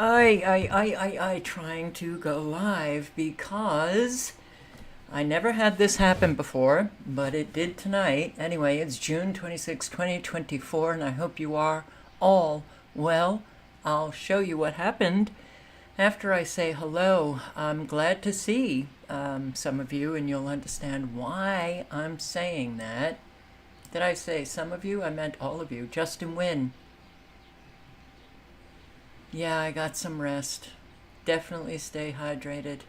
I trying to go live because I never had this happen before, but it did tonight. Anyway, it's June 26, 2024, and I hope you are all well. I'll show you what happened after I say hello. I'm glad to see some of you, and you'll understand why I'm saying that. Did I say some of you? I meant all of you. Justin Wynn. Yeah, I got some rest. Definitely stay hydrated.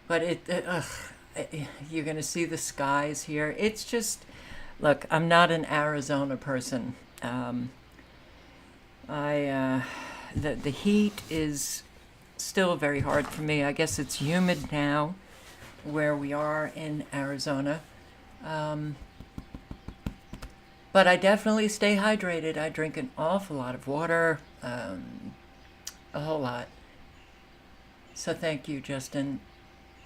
But you're going to see the skies here. It's just, look, I'm not an Arizona person. I the heat is still very hard for me. I guess it's humid now where we are in Arizona. Um, but I definitely stay hydrated. I drink an awful lot of water, a whole lot. So thank you, Justin.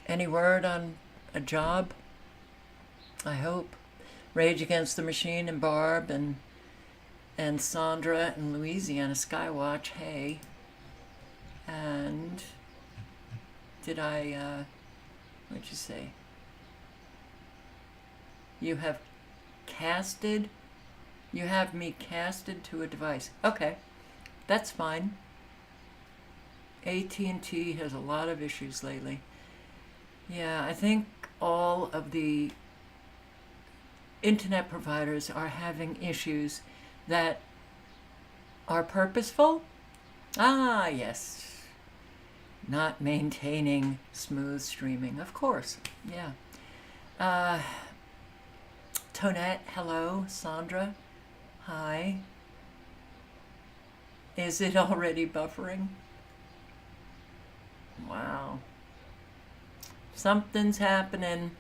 Any word on a job? I hope. Rage Against the Machine and Barb and Sandra and Louisiana Skywatch. Hey. And did what'd you say? You have casted? You have me casted to a device. Okay, that's fine. AT&T has a lot of issues lately. Yeah, I think all of the internet providers are having issues that are purposeful. Ah, yes. Not maintaining smooth streaming, of course. Yeah. Uh, Tonette, hello. Sandra, hi. Is it already buffering? Wow. Something's happening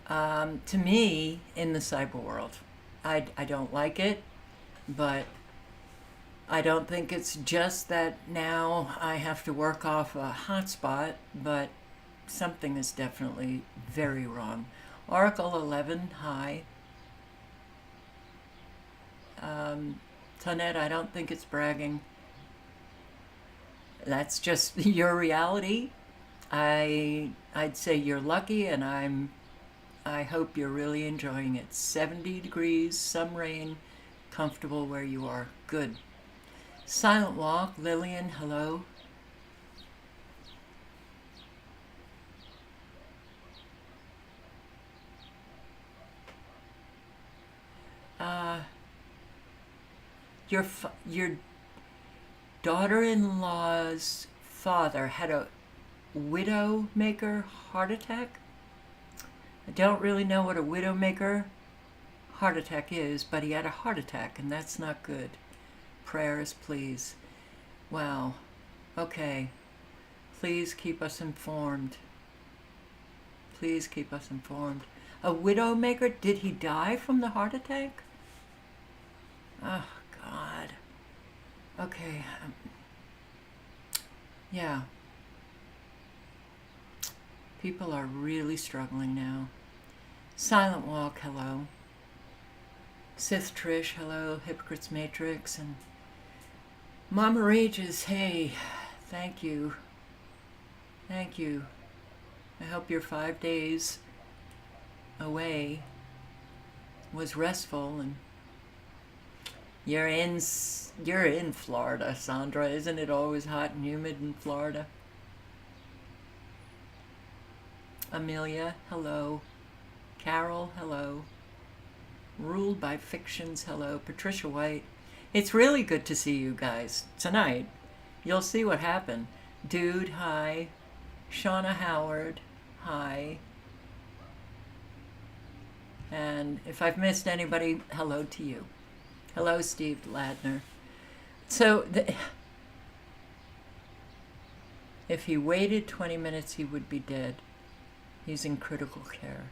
to me in the cyber world. I don't like it, but I don't think it's just that now I have to work off a hotspot, but something is definitely very wrong. Oracle 11, hi. Tonette, I don't think it's bragging. That's just your reality. I'd say you're lucky, and I hope you're really enjoying it. 70 degrees, some rain, comfortable where you are. Good. Silent Walk, Lillian, hello. Uh, your daughter-in-law's father had a widowmaker heart attack. I don't really know what a widowmaker heart attack is, but he had a heart attack, and that's not good. Prayers, please. Wow. Okay. Please keep us informed. Please keep us informed. A widowmaker? Did he die from the heart attack? Oh, God. Okay. Yeah. People are really struggling now. Silent Walk, hello. Sith Trish, hello. Hypocrites Matrix, and Mama Rages, hey. Thank you. Thank you. I hope your 5 days away was restful, and you're in Florida, Sandra. Isn't it always hot and humid in Florida? Amelia, hello. Carol, hello. Ruled by Fictions, hello. Patricia White. It's really good to see you guys tonight. You'll see what happened. Dude, hi. Shauna Howard, hi. And if I've missed anybody, hello to you. Hello, Steve Ladner. So, if he waited 20 minutes, he would be dead. He's in critical care.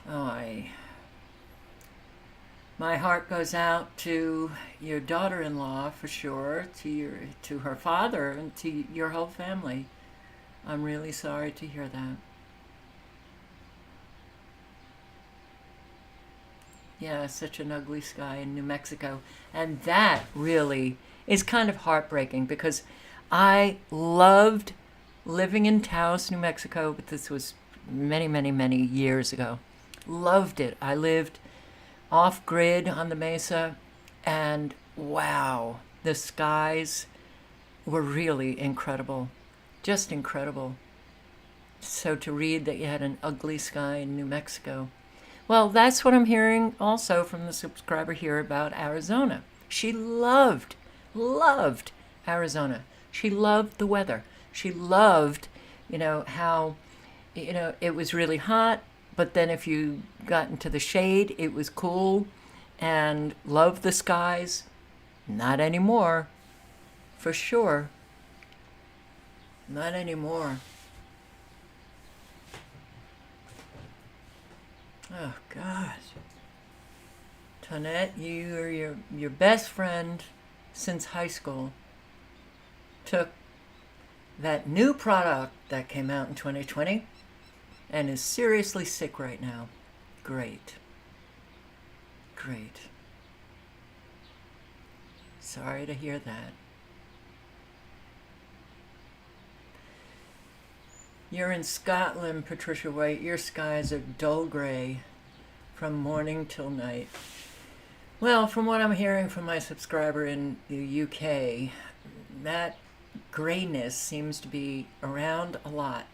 Oh, my heart goes out to your daughter-in-law for sure, to her father, and to your whole family. I'm really sorry to hear that. Yeah, such an ugly sky in New Mexico. And that really is kind of heartbreaking because I loved living in Taos, New Mexico, but this was many, many, many years ago. Loved it. I lived off grid on the mesa, and wow, the skies were really incredible. Just incredible. So to read that you had an ugly sky in New Mexico. Well, that's what I'm hearing also from the subscriber here about Arizona. She loved Arizona. She loved the weather. She loved, how, it was really hot, but then if you got into the shade, it was cool, and loved the skies. Not anymore, for sure. Not anymore. Oh, God. Tonette, you are your best friend since high school took that new product that came out in 2020 and is seriously sick right now. Great. Great. Sorry to hear that. You're in Scotland, Patricia White. Your skies are dull gray from morning till night. Well, from what I'm hearing from my subscriber in the UK, that grayness seems to be around a lot.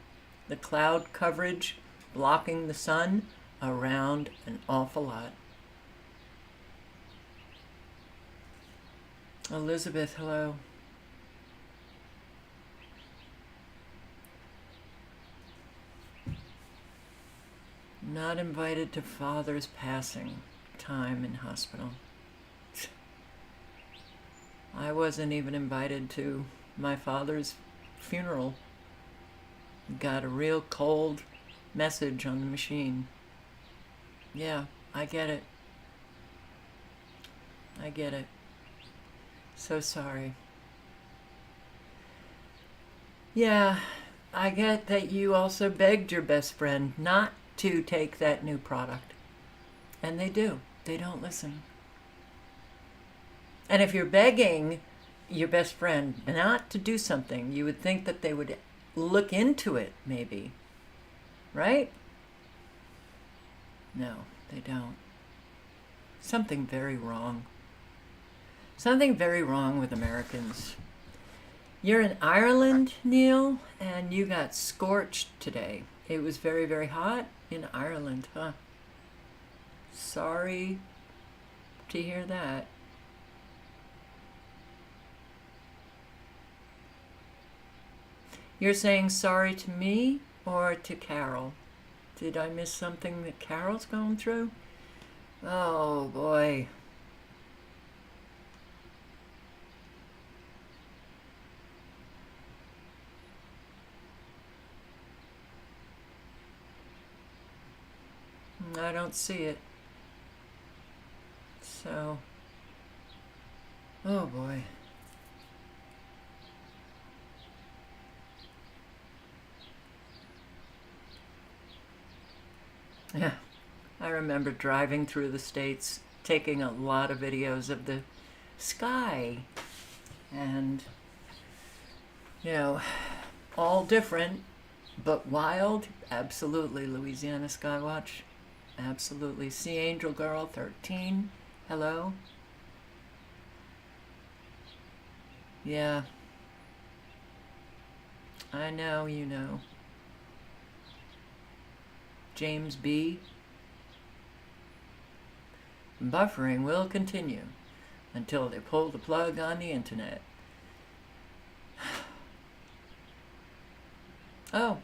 The cloud coverage blocking the sun around an awful lot. Elizabeth, hello. Not invited to father's passing time in hospital. I wasn't even invited to my father's funeral. Got a real cold message on the machine. Yeah, I get it. I get it. So sorry. Yeah, I get that you also begged your best friend not to take that new product. And they do. They don't listen. And if you're begging your best friend not to do something, you would think that they would look into it, maybe. Right? No, they don't. Something very wrong. Something very wrong with Americans. You're in Ireland, Neil, and you got scorched today. It was very, very hot in Ireland, huh? Sorry to hear that. You're saying sorry to me or to Carol? Did I miss something that Carol's going through? Oh, boy. I don't see it. So, oh boy. Yeah, I remember driving through the States, taking a lot of videos of the sky. And, all different, but wild. Absolutely, Louisiana Skywatch. Absolutely. Sea Angel Girl 13. Hello. Yeah. I know, you know. James B. Buffering will continue until they pull the plug on the internet. Oh.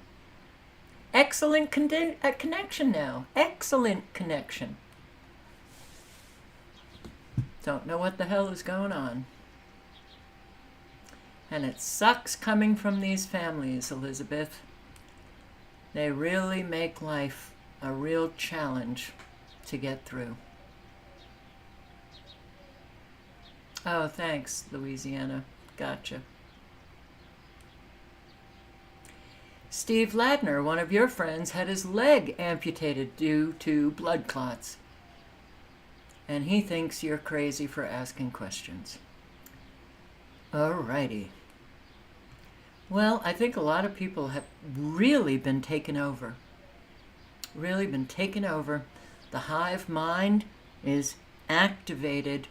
Excellent connection now. Excellent connection. Don't know what the hell is going on. And it sucks coming from these families, Elizabeth. They really make life a real challenge to get through. Oh, thanks, Louisiana. Gotcha. Steve Ladner, one of your friends, had his leg amputated due to blood clots. And he thinks you're crazy for asking questions. Alrighty. Well, I think a lot of people have really been taken over. Really been taken over. The hive mind is activated.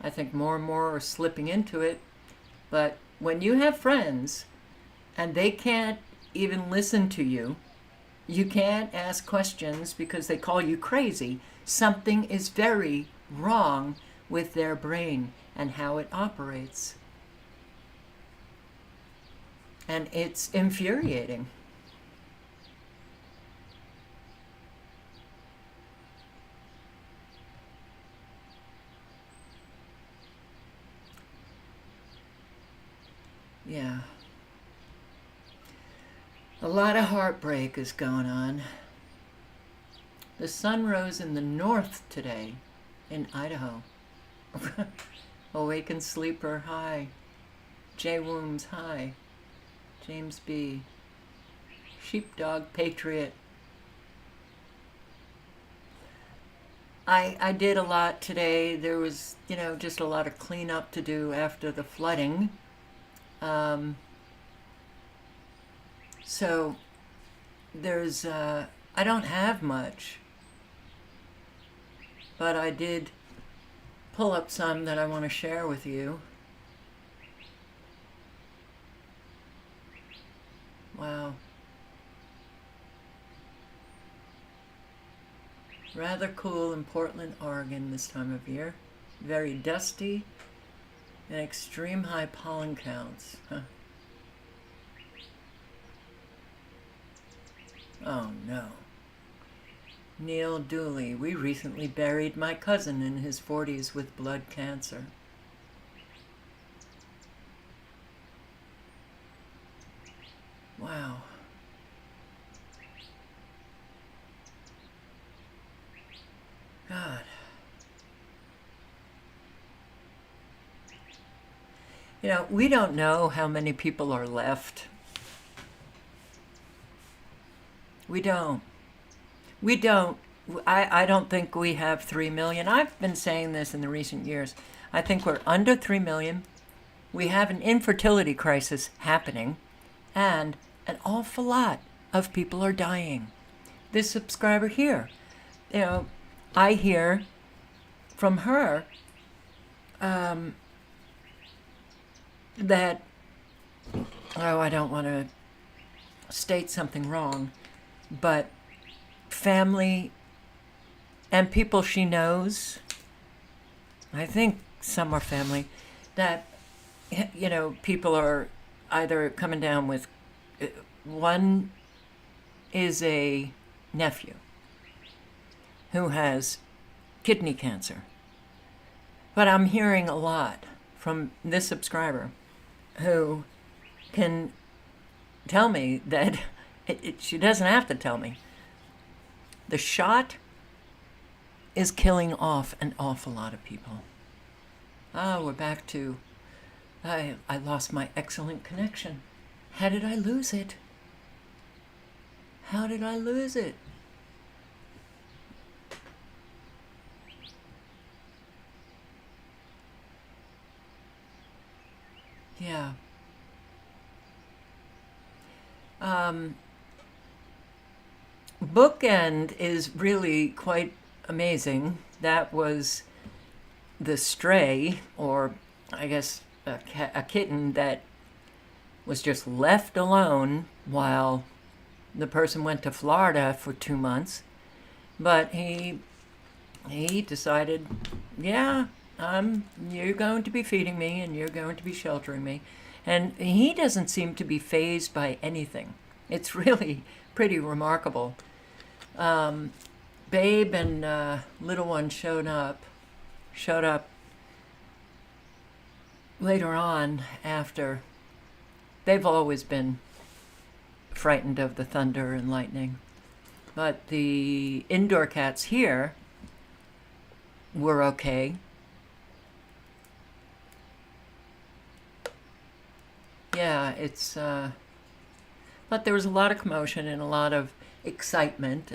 I think more and more are slipping into it. But when you have friends and they can't even listen to you, you can't ask questions because they call you crazy, something is very wrong with their brain and how it operates. And it's infuriating. Yeah. A lot of heartbreak is going on. The sun rose in the north today in Idaho. Awakened Sleeper, hi. J. Wooms, hi. James B. Sheepdog Patriot. I did a lot today. There was, just a lot of cleanup to do after the flooding. So there's, I don't have much, but I did pull up some that I want to share with you. Wow. Rather cool in Portland, Oregon this time of year. Very dusty and extreme high pollen counts. Huh. Oh no. Neil Dooley, we recently buried my cousin in his 40s with blood cancer. Wow. God. We don't know how many people are left. We don't. We don't. I don't think we have 3 million. I've been saying this in the recent years. I think we're under 3 million. We have an infertility crisis happening, and an awful lot of people are dying. This subscriber here, I hear from her that, I don't want to state something wrong, but family and people she knows, I think some are family, that, people are either coming down with, one is a nephew who has kidney cancer. But I'm hearing a lot from this subscriber who can tell me that she doesn't have to tell me. The shot is killing off an awful lot of people. We're back to, I lost my excellent connection. How did I lose it? How did I lose it? Yeah. Bookend is really quite amazing. That was the stray, or I guess a kitten that was just left alone while the person went to Florida for 2 months. But he decided, yeah, you're going to be feeding me and you're going to be sheltering me. And he doesn't seem to be fazed by anything. It's really pretty remarkable. Babe and little one showed up later on after. They've always been frightened of the thunder and lightning. But the indoor cats here were okay. Yeah, it's, but there was a lot of commotion and a lot of excitement,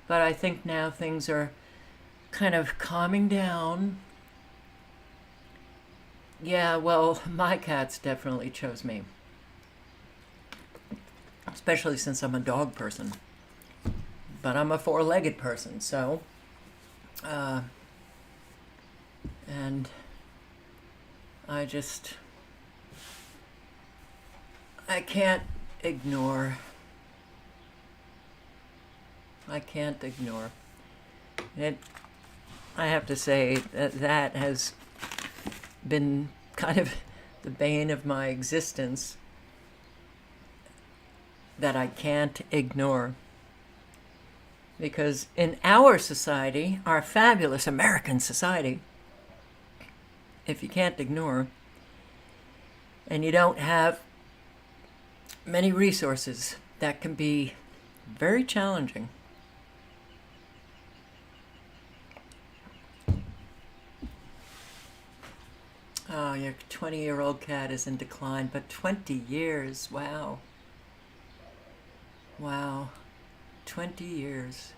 but I think now things are kind of calming down. Yeah, well, my cats definitely chose me, especially since I'm a dog person. But I'm a four-legged person, so, uh, and I just, I can't ignore, I can't ignore. It, I have to say that that has been kind of the bane of my existence that I can't ignore. Because in our society, our fabulous American society, if you can't ignore and you don't have many resources, that can be very challenging. Oh, your 20-year-old cat is in decline, but 20 years, wow. Wow, 20 years.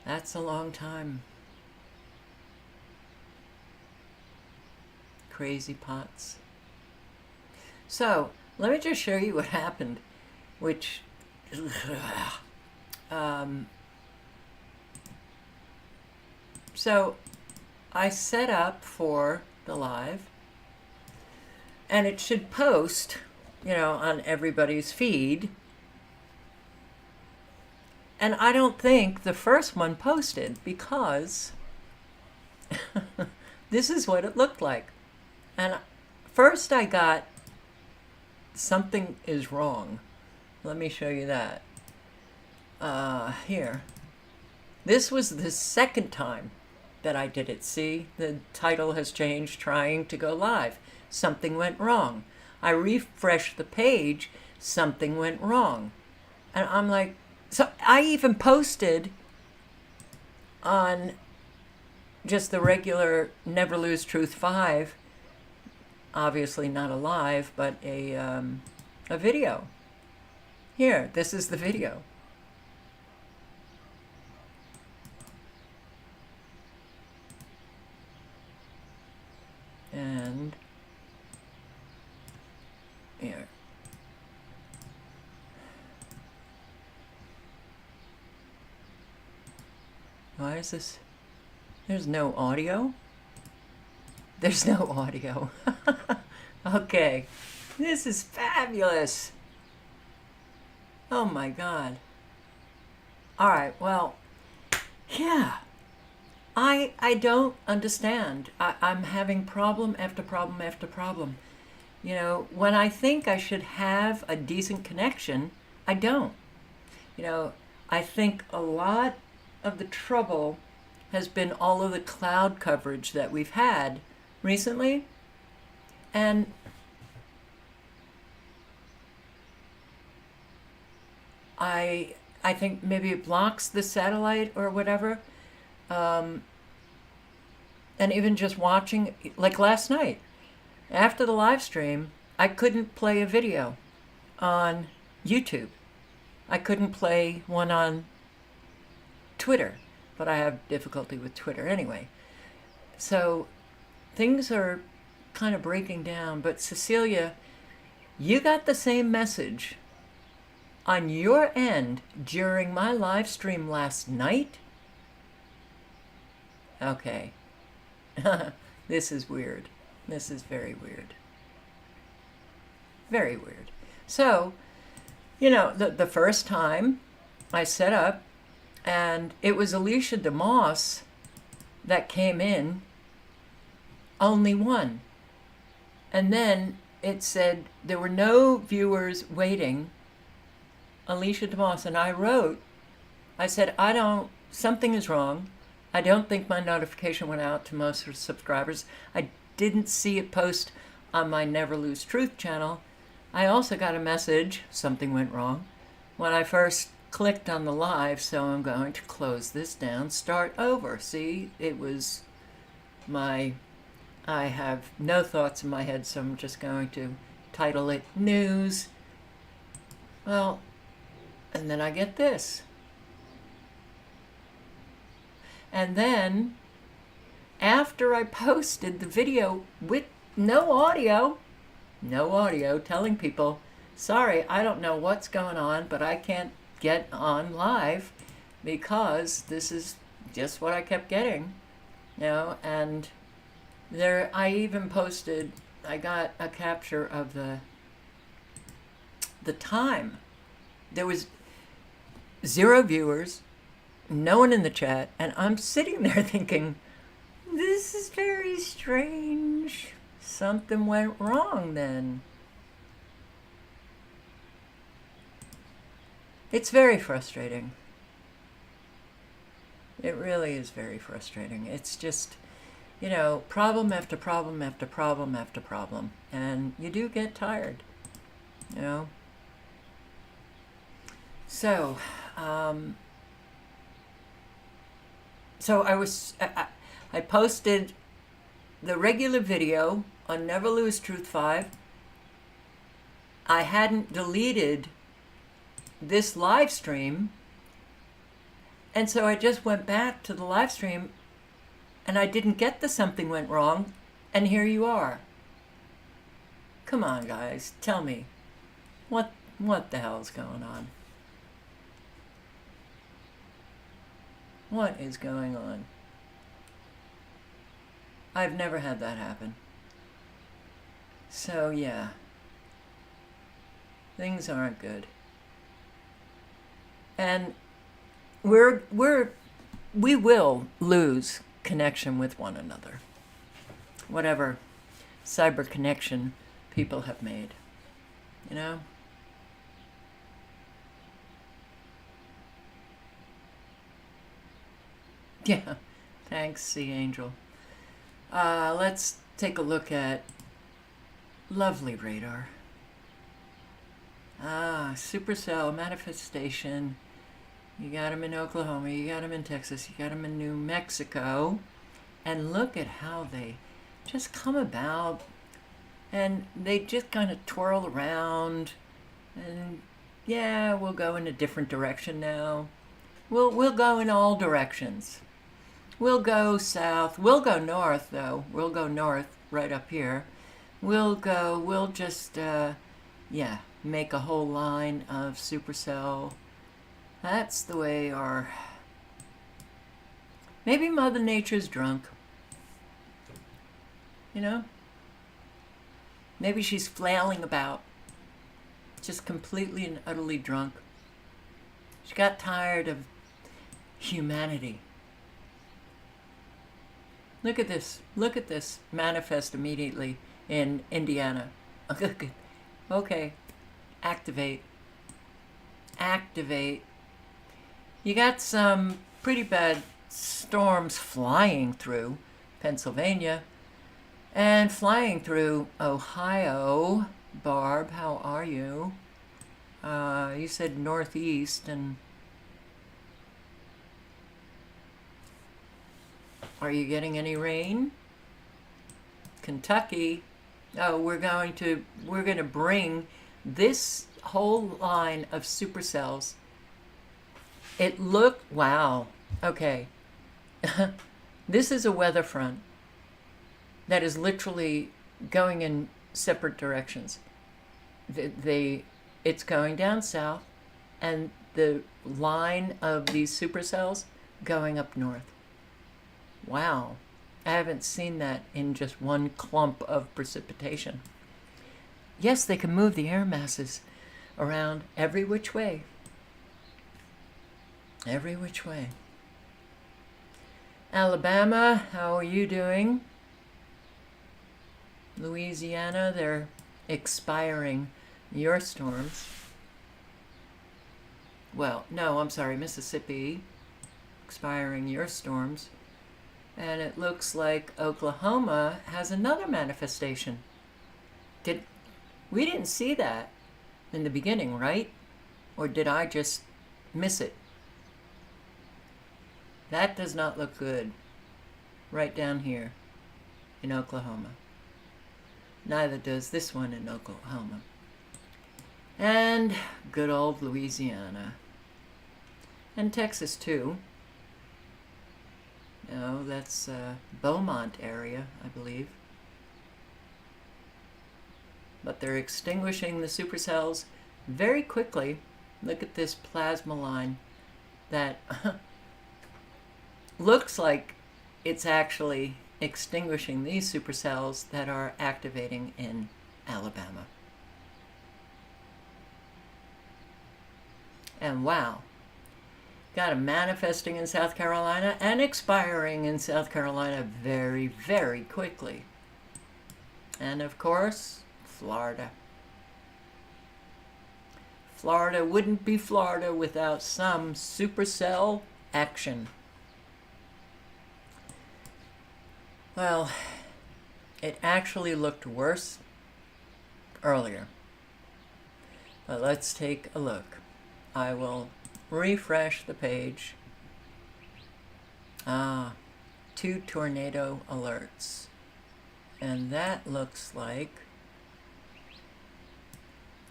That's a long time. Crazy pots. So, let me just show you what happened, which, um, so I set up for the live, and it should post, on everybody's feed. And I don't think the first one posted because this is what it looked like. And first I got something is wrong. Let me show you that. Here. This was the second time that I did it. See, the title has changed, trying to go live. Something went wrong. I refreshed the page, something went wrong. And I'm like, so I even posted on just the regular Never Lose Truth 5, obviously not a live, but a video. Here, this is the video. And here. Why is this? There's no audio? There's no audio. Okay. This is fabulous. Oh my God. All right, well, yeah. I don't understand. I'm having problem after problem after problem. When I think I should have a decent connection, I don't. I think a lot of the trouble has been all of the cloud coverage that we've had recently. And I think maybe it blocks the satellite or whatever. And even just watching, like last night, after the live stream, I couldn't play a video on YouTube. I couldn't play one on Twitter, but I have difficulty with Twitter anyway. So things are kind of breaking down. But Cecilia, you got the same message on your end during my live stream last night? Okay. This is weird. This is very weird. Very weird. So, the first time I set up, and it was Alicia DeMoss that came in, only one. And then it said there were no viewers waiting, Alicia DeMoss. And I said, something is wrong. I don't think my notification went out to most subscribers. I didn't see it post on my Never Lose Truth channel. I also got a message, something went wrong, when I first clicked on the live, so I'm going to close this down, start over. See, I have no thoughts in my head, so I'm just going to title it News. Well, and then I get this. And then, after I posted the video with no audio, telling people, sorry, I don't know what's going on, but I can't get on live because this is just what I kept getting, and there, I even posted, I got a capture of the time. There was 0 viewers, no one in the chat, and I'm sitting there thinking, this is very strange. Something went wrong then. It's very frustrating. It really is very frustrating. It's just, problem after problem after problem after problem. And you do get tired, So, I posted the regular video on Never Lose Truth 5. I hadn't deleted this live stream, and so I just went back to the live stream, and I didn't get the something went wrong, and here you are. Come on, guys, tell me, what the hell's going on? What is going on? I've never had that happen. So yeah, things aren't good. And we will lose connection with one another. Whatever cyber connection people have made, Yeah, thanks, Sea Angel. Let's take a look at lovely radar. Supercell manifestation. You got them in Oklahoma, you got them in Texas, you got them in New Mexico. And look at how they just come about. And they just kind of twirl around. And yeah, we'll go in a different direction now. We'll go in all directions. We'll go south. We'll go north, though. We'll go north right up here. We'll just, make a whole line of supercell. That's the way our... Maybe Mother Nature's drunk. Maybe she's flailing about. Just completely and utterly drunk. She got tired of humanity. Look at this. Look at this manifest immediately in Indiana. Okay. Activate. Activate. You got some pretty bad storms flying through Pennsylvania and flying through Ohio. Barb, how are you? You said northeast, and are you getting any rain? Kentucky. Oh, we're going to bring this whole line of supercells. Wow. Okay. This is a weather front that is literally going in separate directions. It's going down south, and the line of these supercells going up north. Wow. I haven't seen that in just one clump of precipitation. Yes, they can move the air masses around every which way. Every which way. Alabama, how are you doing? Louisiana, they're expiring your storms. Well, no, I'm sorry, Mississippi, expiring your storms. And it looks like Oklahoma has another manifestation. We didn't see that in the beginning, right? Or did I just miss it? That does not look good. Right down here in Oklahoma. Neither does this one in Oklahoma. And good old Louisiana. And Texas too. No, that's Beaumont area, I believe. But they're extinguishing the supercells very quickly. Look at this plasma line that looks like it's actually extinguishing these supercells that are activating in Alabama. And wow, got a manifesting in South Carolina and expiring in South Carolina very, very quickly. And of course, Florida. Florida wouldn't be Florida without some supercell action. Well, it actually looked worse earlier. But let's take a look. I will refresh the page. 2 tornado alerts. And that looks like,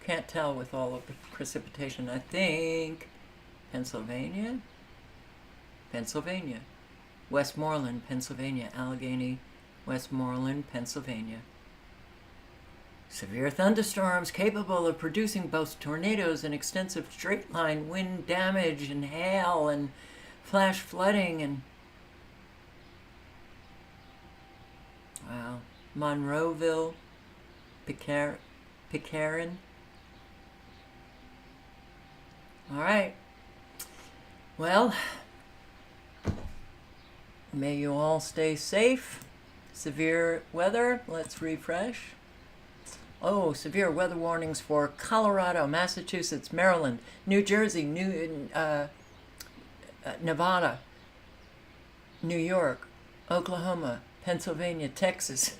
can't tell with all of the precipitation, I think Pennsylvania, Westmoreland, Pennsylvania, Allegheny, Westmoreland, Pennsylvania. Severe thunderstorms capable of producing both tornadoes and extensive straight-line wind damage and hail and flash flooding and... Wow. Monroeville, Pitcairn. All right. Well, may you all stay safe. Severe weather. Let's refresh. Oh, severe weather warnings for Colorado, Massachusetts, Maryland, New Jersey, Nevada, New York, Oklahoma, Pennsylvania, Texas,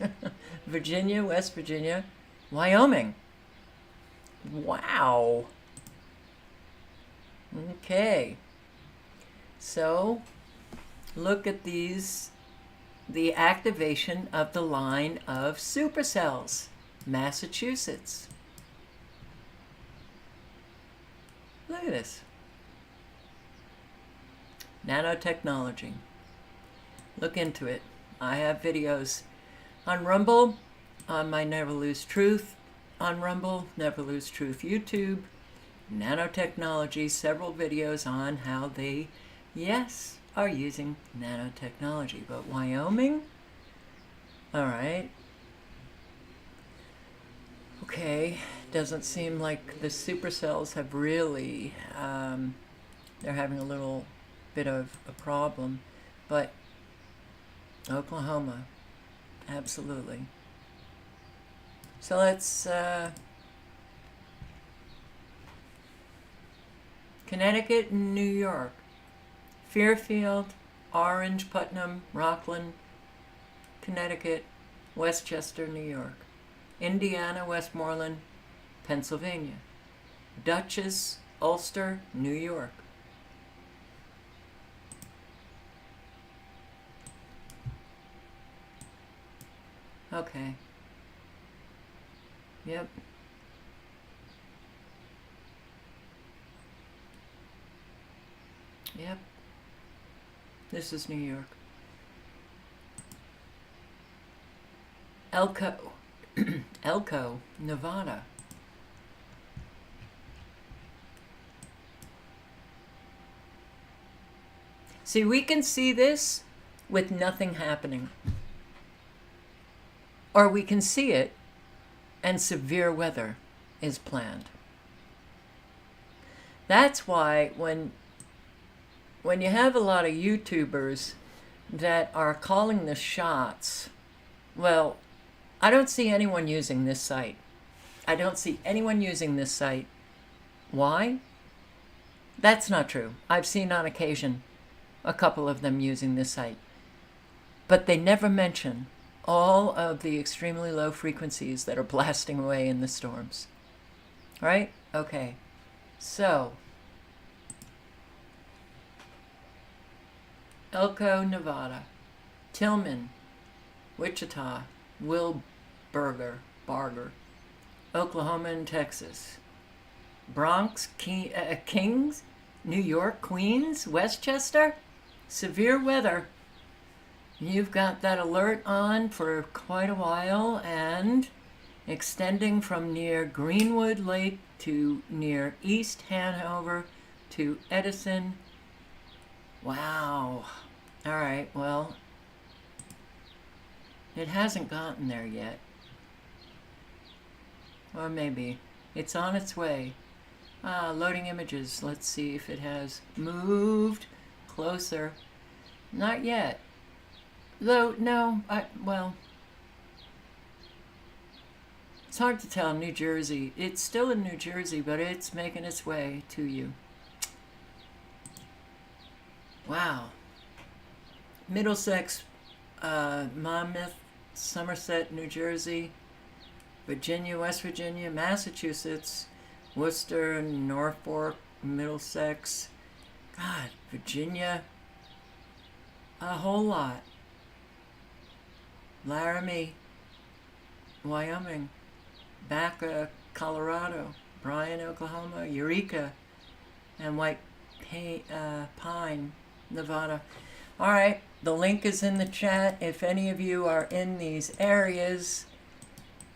Virginia, West Virginia, Wyoming. Wow. Okay. So, look at these, the activation of the line of supercells. Massachusetts. Look at this. Nanotechnology. Look into it. I have videos on Rumble, on my Never Lose Truth, on Rumble, Never Lose Truth YouTube, nanotechnology, several videos on how they, yes, are using nanotechnology. But Wyoming? All right. Okay, doesn't seem like the supercells have really, they're having a little bit of a problem, but Oklahoma, absolutely. So let's, Connecticut and New York, Fairfield, Orange, Putnam, Rockland, Connecticut, Westchester, New York. Indiana, Westmoreland, Pennsylvania. Dutchess, Ulster, New York. Okay. Yep. Yep. This is New York. Elko, Nevada. See, we can see this with nothing happening. Or we can see it and severe weather is planned. That's why when you have a lot of YouTubers that are calling the shots, well, I don't see anyone using this site. I don't see anyone using this site. Why? That's not true. I've seen on occasion a couple of them using this site. But they never mention all of the extremely low frequencies that are blasting away in the storms. Right? Okay. So, Elko, Nevada, Tillman, Wichita, Barger, Oklahoma and Texas, Bronx, Kings, New York, Queens, Westchester, severe weather, You've got that alert on for quite a while and extending from near Greenwood Lake to near East Hanover to Edison. Wow. All right, well, it hasn't gotten there yet. Or maybe. It's on its way. Loading images. Let's see if it has moved closer. Not yet. Though, no, well, it's hard to tell. New Jersey. It's still in New Jersey, but it's making its way to you. Wow. Middlesex, Monmouth, Somerset, New Jersey, Virginia, West Virginia, Massachusetts, Worcester, Norfolk, Middlesex, God, Virginia, a whole lot. Laramie, Wyoming, Baca, Colorado, Bryan, Oklahoma, Eureka, and White Pine, Nevada. All right, the link is in the chat. If any of you are in these areas,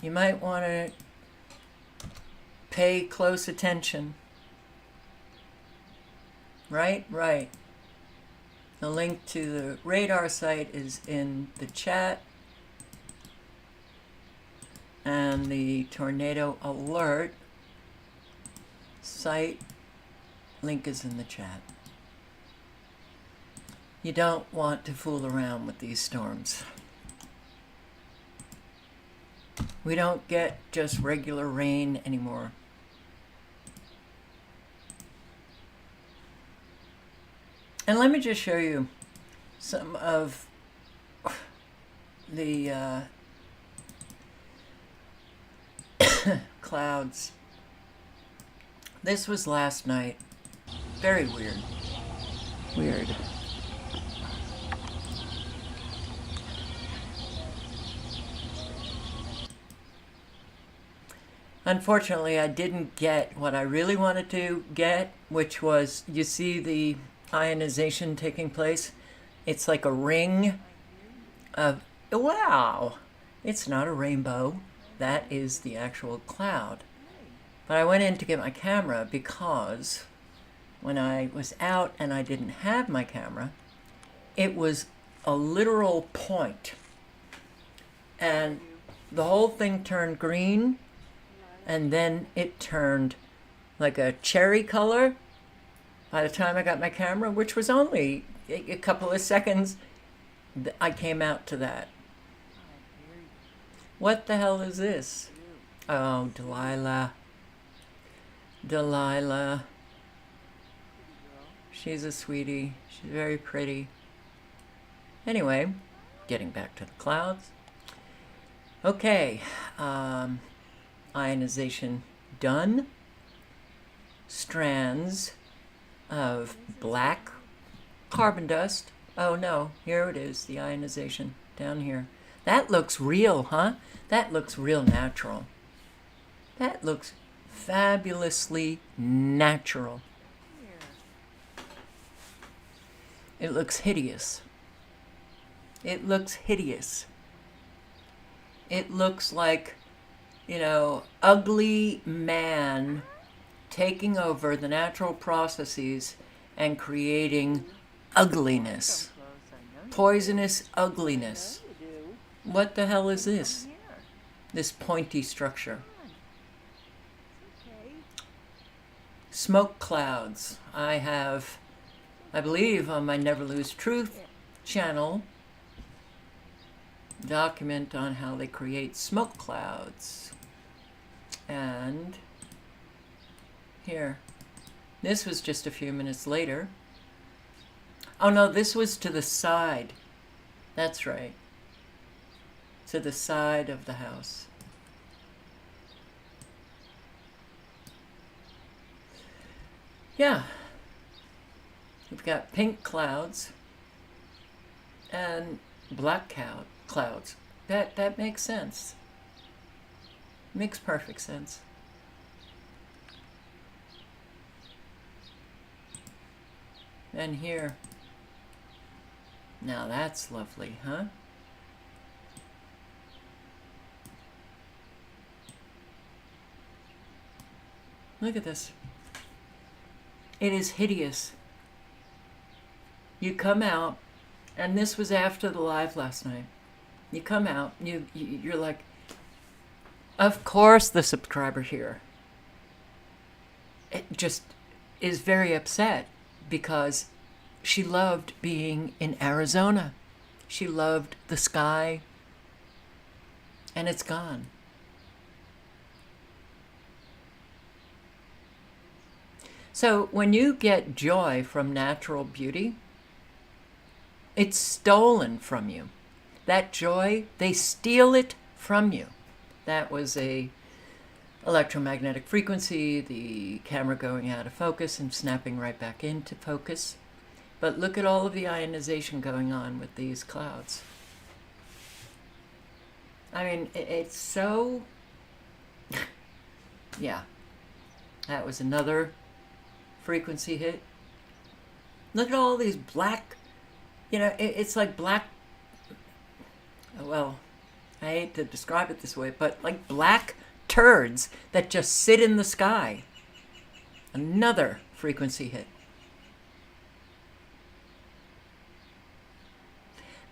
you might want to pay close attention. Right? Right. The link to the radar site is in the chat. And the tornado alert site link is in the chat. You don't want to fool around with these storms. We don't get just regular rain anymore. And let me just show you some of the clouds. This was last night. Very weird. Weird. Unfortunately, I didn't get what I really wanted to get, which was, you see the ionization taking place? It's like a ring of, wow, it's not a rainbow. That is the actual cloud. But I went in to get my camera because when I was out and I didn't have my camera, it was a literal point. And the whole thing turned green, and then it turned like a cherry color by the time I got my camera, which was only a couple of seconds. I came out to that. What the hell is this? Oh, Delilah. Delilah. She's a sweetie. She's very pretty. Anyway, getting back to the clouds. Okay, ionization done. Strands of black carbon dust. Oh no, here it is, the ionization down here. That looks real, huh? That looks real natural. That looks fabulously natural. It looks hideous. It looks hideous. It looks like, you know, ugly man taking over the natural processes and creating ugliness. Poisonous ugliness. What the hell is this? This pointy structure. Smoke clouds. I have, I believe, on my Never Lose Truth channel, document on how they create smoke clouds. And here, this was just a few minutes later. Oh no, this was to the side. That's right. To the side of the house. Yeah. We've got pink clouds and black clouds. That makes sense. Makes perfect sense. And here, Now that's lovely, huh? Look at this. It is hideous. You come out, and this was after the live last night. You come out, you're like, of course the subscriber here it just is very upset because she loved being in Arizona. She loved the sky, and it's gone. So when you get joy from natural beauty, it's stolen from you. That joy, they steal it from you. That was a electromagnetic frequency, the camera going out of focus and snapping right back into focus. But look at all of the ionization going on with these clouds. I mean, it's so... yeah. That was another frequency hit. Look at all these black... You know, it's like black... Well, I hate to describe it this way, but like black turds that just sit in the sky. Another frequency hit.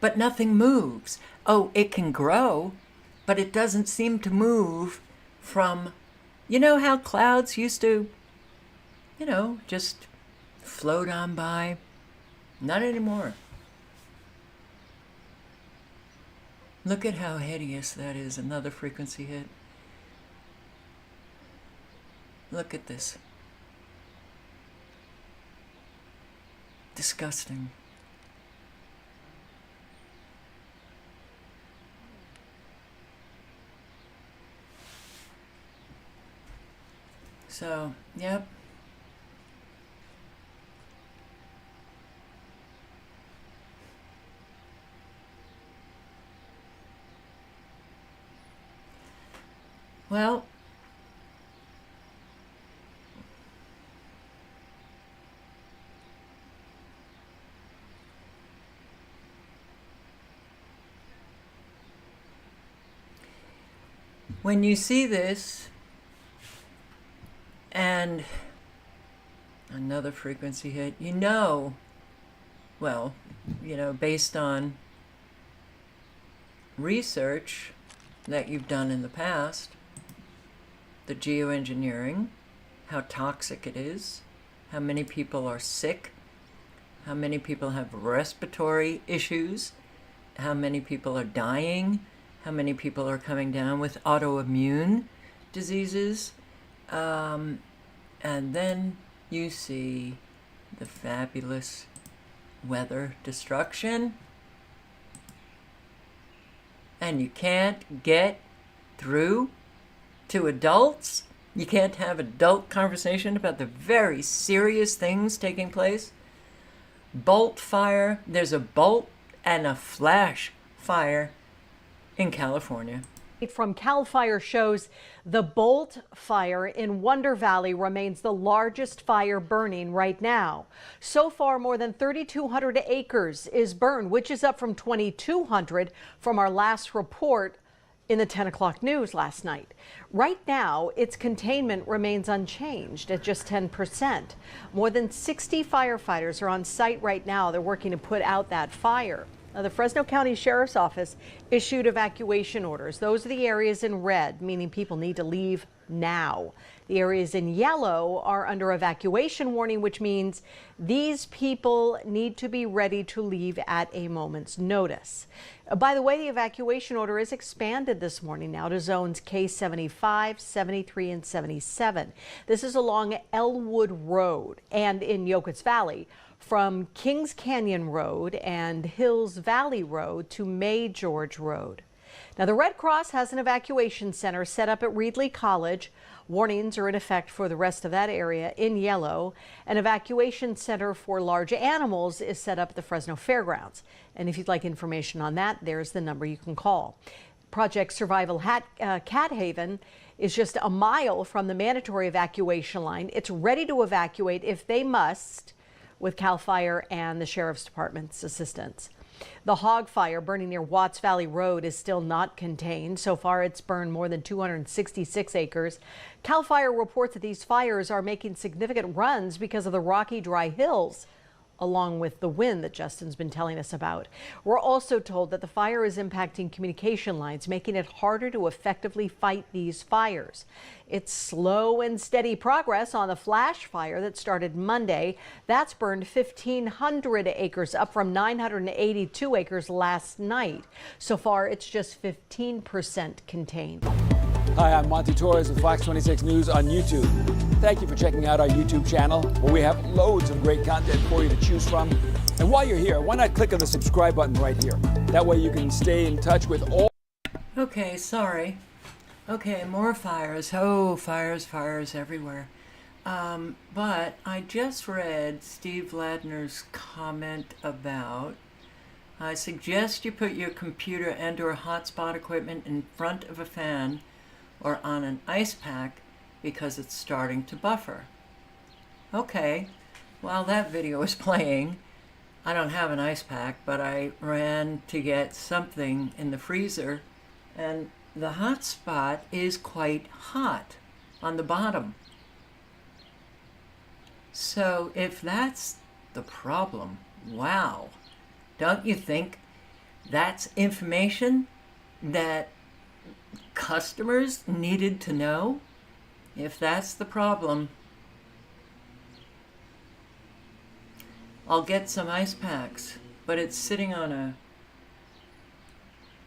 But nothing moves. Oh, it can grow, but it doesn't seem to move from... You know how clouds used to, just float on by? Not anymore. Look at how hideous that is. Another frequency hit. Look at this. Disgusting. So, yep. Well, when you see this, and another frequency hit, based on research that you've done in the past, the geoengineering, how toxic it is, how many people are sick, how many people have respiratory issues, how many people are dying, how many people are coming down with autoimmune diseases. And then you see the fabulous weather destruction. And you can't get through to adults. You can't have adult conversation about the very serious things taking place. Bolt fire. There's a bolt and a flash fire in California. From CAL FIRE shows the Bolt fire in Wonder Valley remains the largest fire burning right now. So far, more than 3,200 acres is burned, which is up from 2,200 from our last report in the 10 o'clock news last night. Right now, its containment remains unchanged at just 10%. More than 60 firefighters are on site right now. They're working to put out that fire. Now, the Fresno County Sheriff's Office issued evacuation orders. Those are the areas in red, meaning people need to leave now. The areas in yellow are under evacuation warning, which means these people need to be ready to leave at a moment's notice. By the way, the evacuation order is expanded this morning now to zones K75, 73, and 77. This is along Elwood Road and in Yokuts Valley, from Kings Canyon Road and Hills Valley Road to May George Road. Now, the Red Cross has an evacuation center set up at Reedley College. Warnings are in effect for the rest of that area in yellow. An evacuation center for large animals is set up at the Fresno Fairgrounds. And if you'd like information on that, there's the number you can call. Project Survival Cat Haven is just a mile from the mandatory evacuation line. It's ready to evacuate if they must, with CAL FIRE and the Sheriff's Department's assistance. The hog fire burning near Watts Valley Road is still not contained. So far, it's burned more than 266 acres. CAL FIRE reports that these fires are making significant runs because of the rocky, dry hills, along with the wind that Justin's been telling us about. We're also told that the fire is impacting communication lines, making it harder to effectively fight these fires. It's slow and steady progress on the flash fire that started Monday. That's burned 1,500 acres, up from 982 acres last night. So far, it's just 15% contained. Hi, I'm Monty Torres with Fox 26 News on YouTube. Thank you for checking out our YouTube channel, where we have loads of great content for you to choose from. And while you're here, why not click on the subscribe button right here? That way you can stay in touch with all... Okay, sorry. Okay, more fires. Oh, fires everywhere. But I just read Steve Ladner's comment about, I suggest you put your computer and/or hotspot equipment in front of a fan or on an ice pack because it's starting to buffer. Okay, while that video was playing, I don't have an ice pack, but I ran to get something in the freezer, and the hot spot is quite hot on the bottom. So if that's the problem, wow, don't you think that's information that customers needed to know? If that's the problem, I'll get some ice packs, but it's sitting on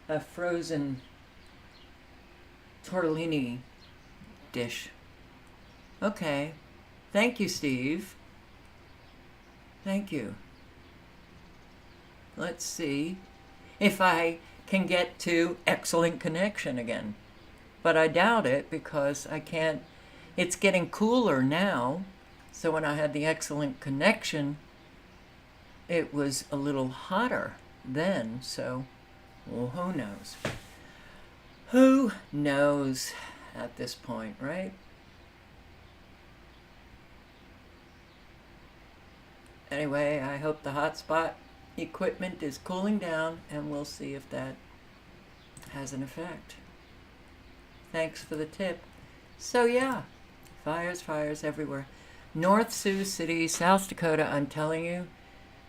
a frozen tortellini dish. Okay. Thank you, Steve. Thank you. Let's see if I can get to excellent connection again. But I doubt it because I can't. It's getting cooler now. So when I had the excellent connection, it was a little hotter then. So, well, who knows? Who knows at this point, right? Anyway, I hope the hotspot equipment is cooling down, and we'll see if that has an effect. Thanks for the tip. So yeah, fires everywhere. North Sioux City, South Dakota, I'm telling you,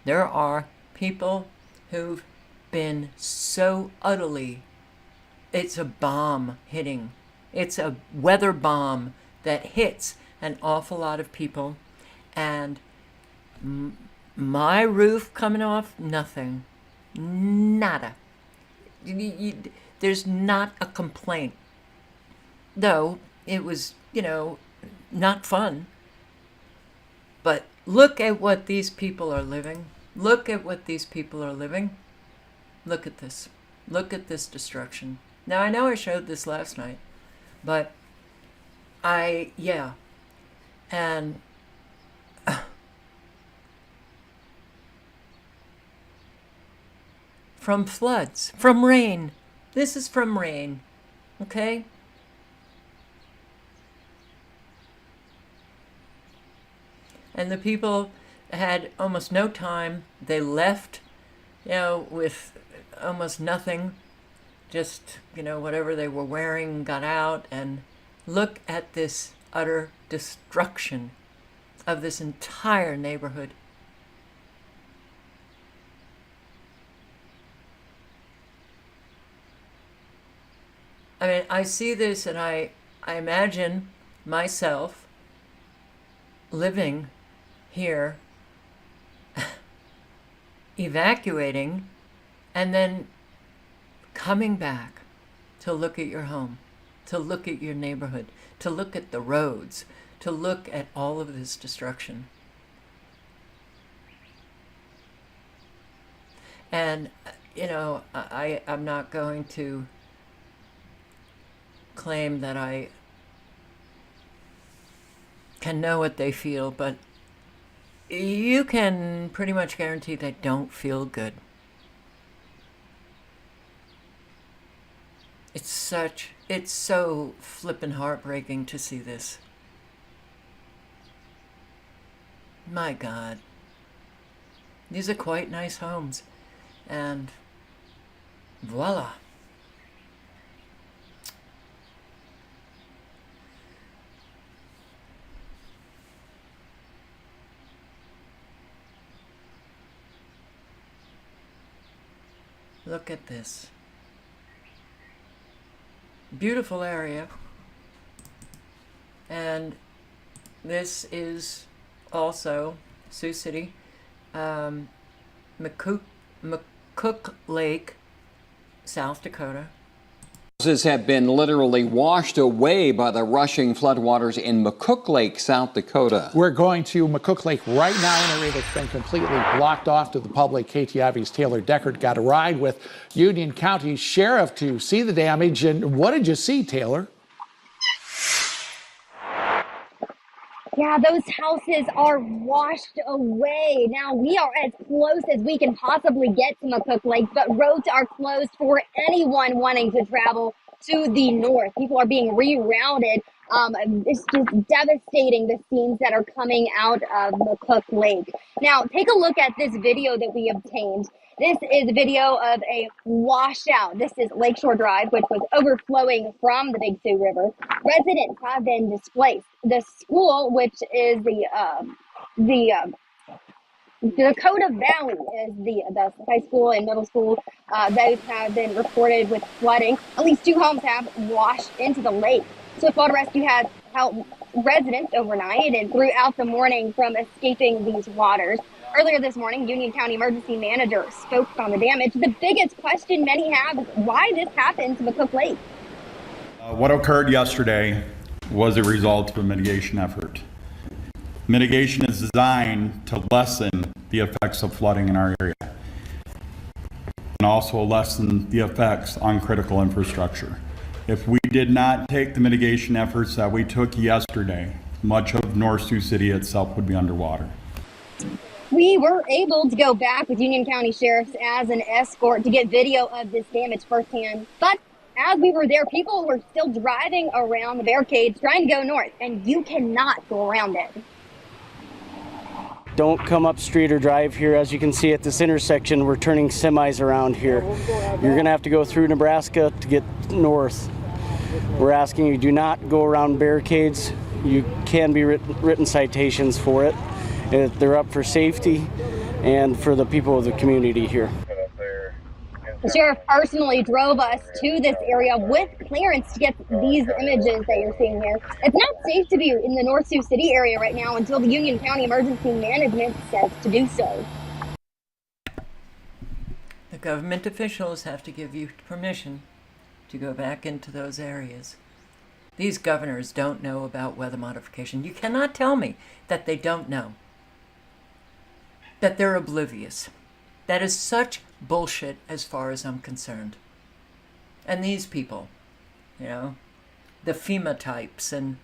there are people who've been so utterly, it's a bomb hitting. It's a weather bomb that hits an awful lot of people, and my roof coming off, nothing. Nada. There's not a complaint. Though it was, not fun. But look at what these people are living. Look at what these people are living. Look at this. Look at this destruction. Now, I know I showed this last night, but and from floods, from rain. This is from rain, okay? And the people had almost no time. They left, with almost nothing. Just, whatever they were wearing got out. And look at this utter destruction of this entire neighborhood. I mean, I see this and I imagine myself living here, evacuating, and then coming back to look at your home, to look at your neighborhood, to look at the roads, to look at all of this destruction. And, I'm not going to claim that I can know what they feel, but you can pretty much guarantee they don't feel good. It's so flippin' heartbreaking to see this. My God. These are quite nice homes. And voila. Look at this. Beautiful area. And this is also Sioux City, McCook Lake, South Dakota. Houses have been literally washed away by the rushing floodwaters in McCook Lake, South Dakota. We're going to McCook Lake right now in an area that's been completely blocked off to the public. KTIV's Taylor Deckard got a ride with Union County Sheriff to see the damage. And what did you see, Taylor? Yeah, those houses are washed away. Now, we are as close as we can possibly get to McCook Lake, but roads are closed for anyone wanting to travel to the north. People are being rerouted. It's just devastating, the scenes that are coming out of McCook Lake. Now, take a look at this video that we obtained. This is a video of a washout. This is Lakeshore Drive, which was overflowing from the Big Sioux River. Residents have been displaced. The school, which is the Dakota Valley, is the high school and middle school. Those have been reported with flooding. At least 2 homes have washed into the lake. So Florida Rescue has helped residents overnight and throughout the morning from escaping these waters. Earlier this morning, Union County Emergency Manager spoke on the damage. The biggest question many have is why this happened to McCook Lake. What occurred yesterday was a result of a mitigation effort. Mitigation is designed to lessen the effects of flooding in our area and also lessen the effects on critical infrastructure. If we did not take the mitigation efforts that we took yesterday, much of North Sioux City itself would be underwater. We were able to go back with Union County Sheriffs as an escort to get video of this damage firsthand. But as we were there, people were still driving around the barricades trying to go north, and you cannot go around it. Don't come up street or drive here. As you can see at this intersection, we're turning semis around here. You're going to have to go through Nebraska to get north. We're asking you, do not go around barricades. You can be written citations for it. They're up for safety and for the people of the community here. The sheriff personally drove us to this area with clearance to get these images that you're seeing here. It's not safe to be in the North Sioux City area right now until the Union County Emergency Management says to do so. The government officials have to give you permission to go back into those areas. These governors don't know about weather modification. You cannot tell me that they don't know, that they're oblivious. That is such bullshit as far as I'm concerned. And these people, you know, the FEMA types and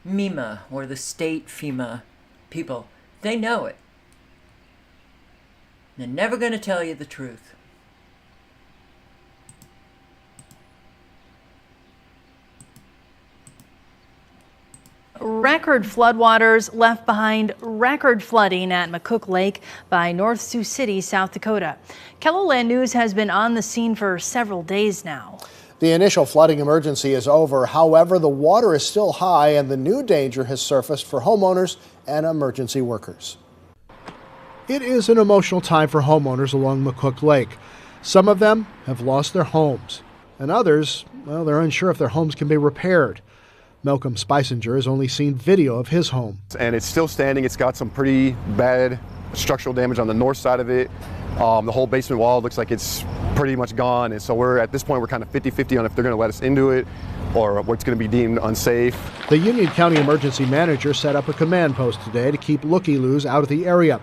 MEMA, or the state FEMA people, they know it. They're never going to tell you the truth. Record floodwaters left behind record flooding at McCook Lake by North Sioux City, South Dakota. KELOLAND News has been on the scene for several days now. The initial flooding emergency is over. However, the water is still high and the new danger has surfaced for homeowners and emergency workers. It is an emotional time for homeowners along McCook Lake. Some of them have lost their homes, and others, well, they're unsure if their homes can be repaired. Malcolm Spicinger has only seen video of his home. And it's still standing. It's got some pretty bad structural damage on the north side of it. The whole basement wall looks like it's pretty much gone. And so at this point, we're kind of 50-50 on if they're going to let us into it or what's going to be deemed unsafe. The Union County Emergency Manager set up a command post today to keep looky-loos out of the area.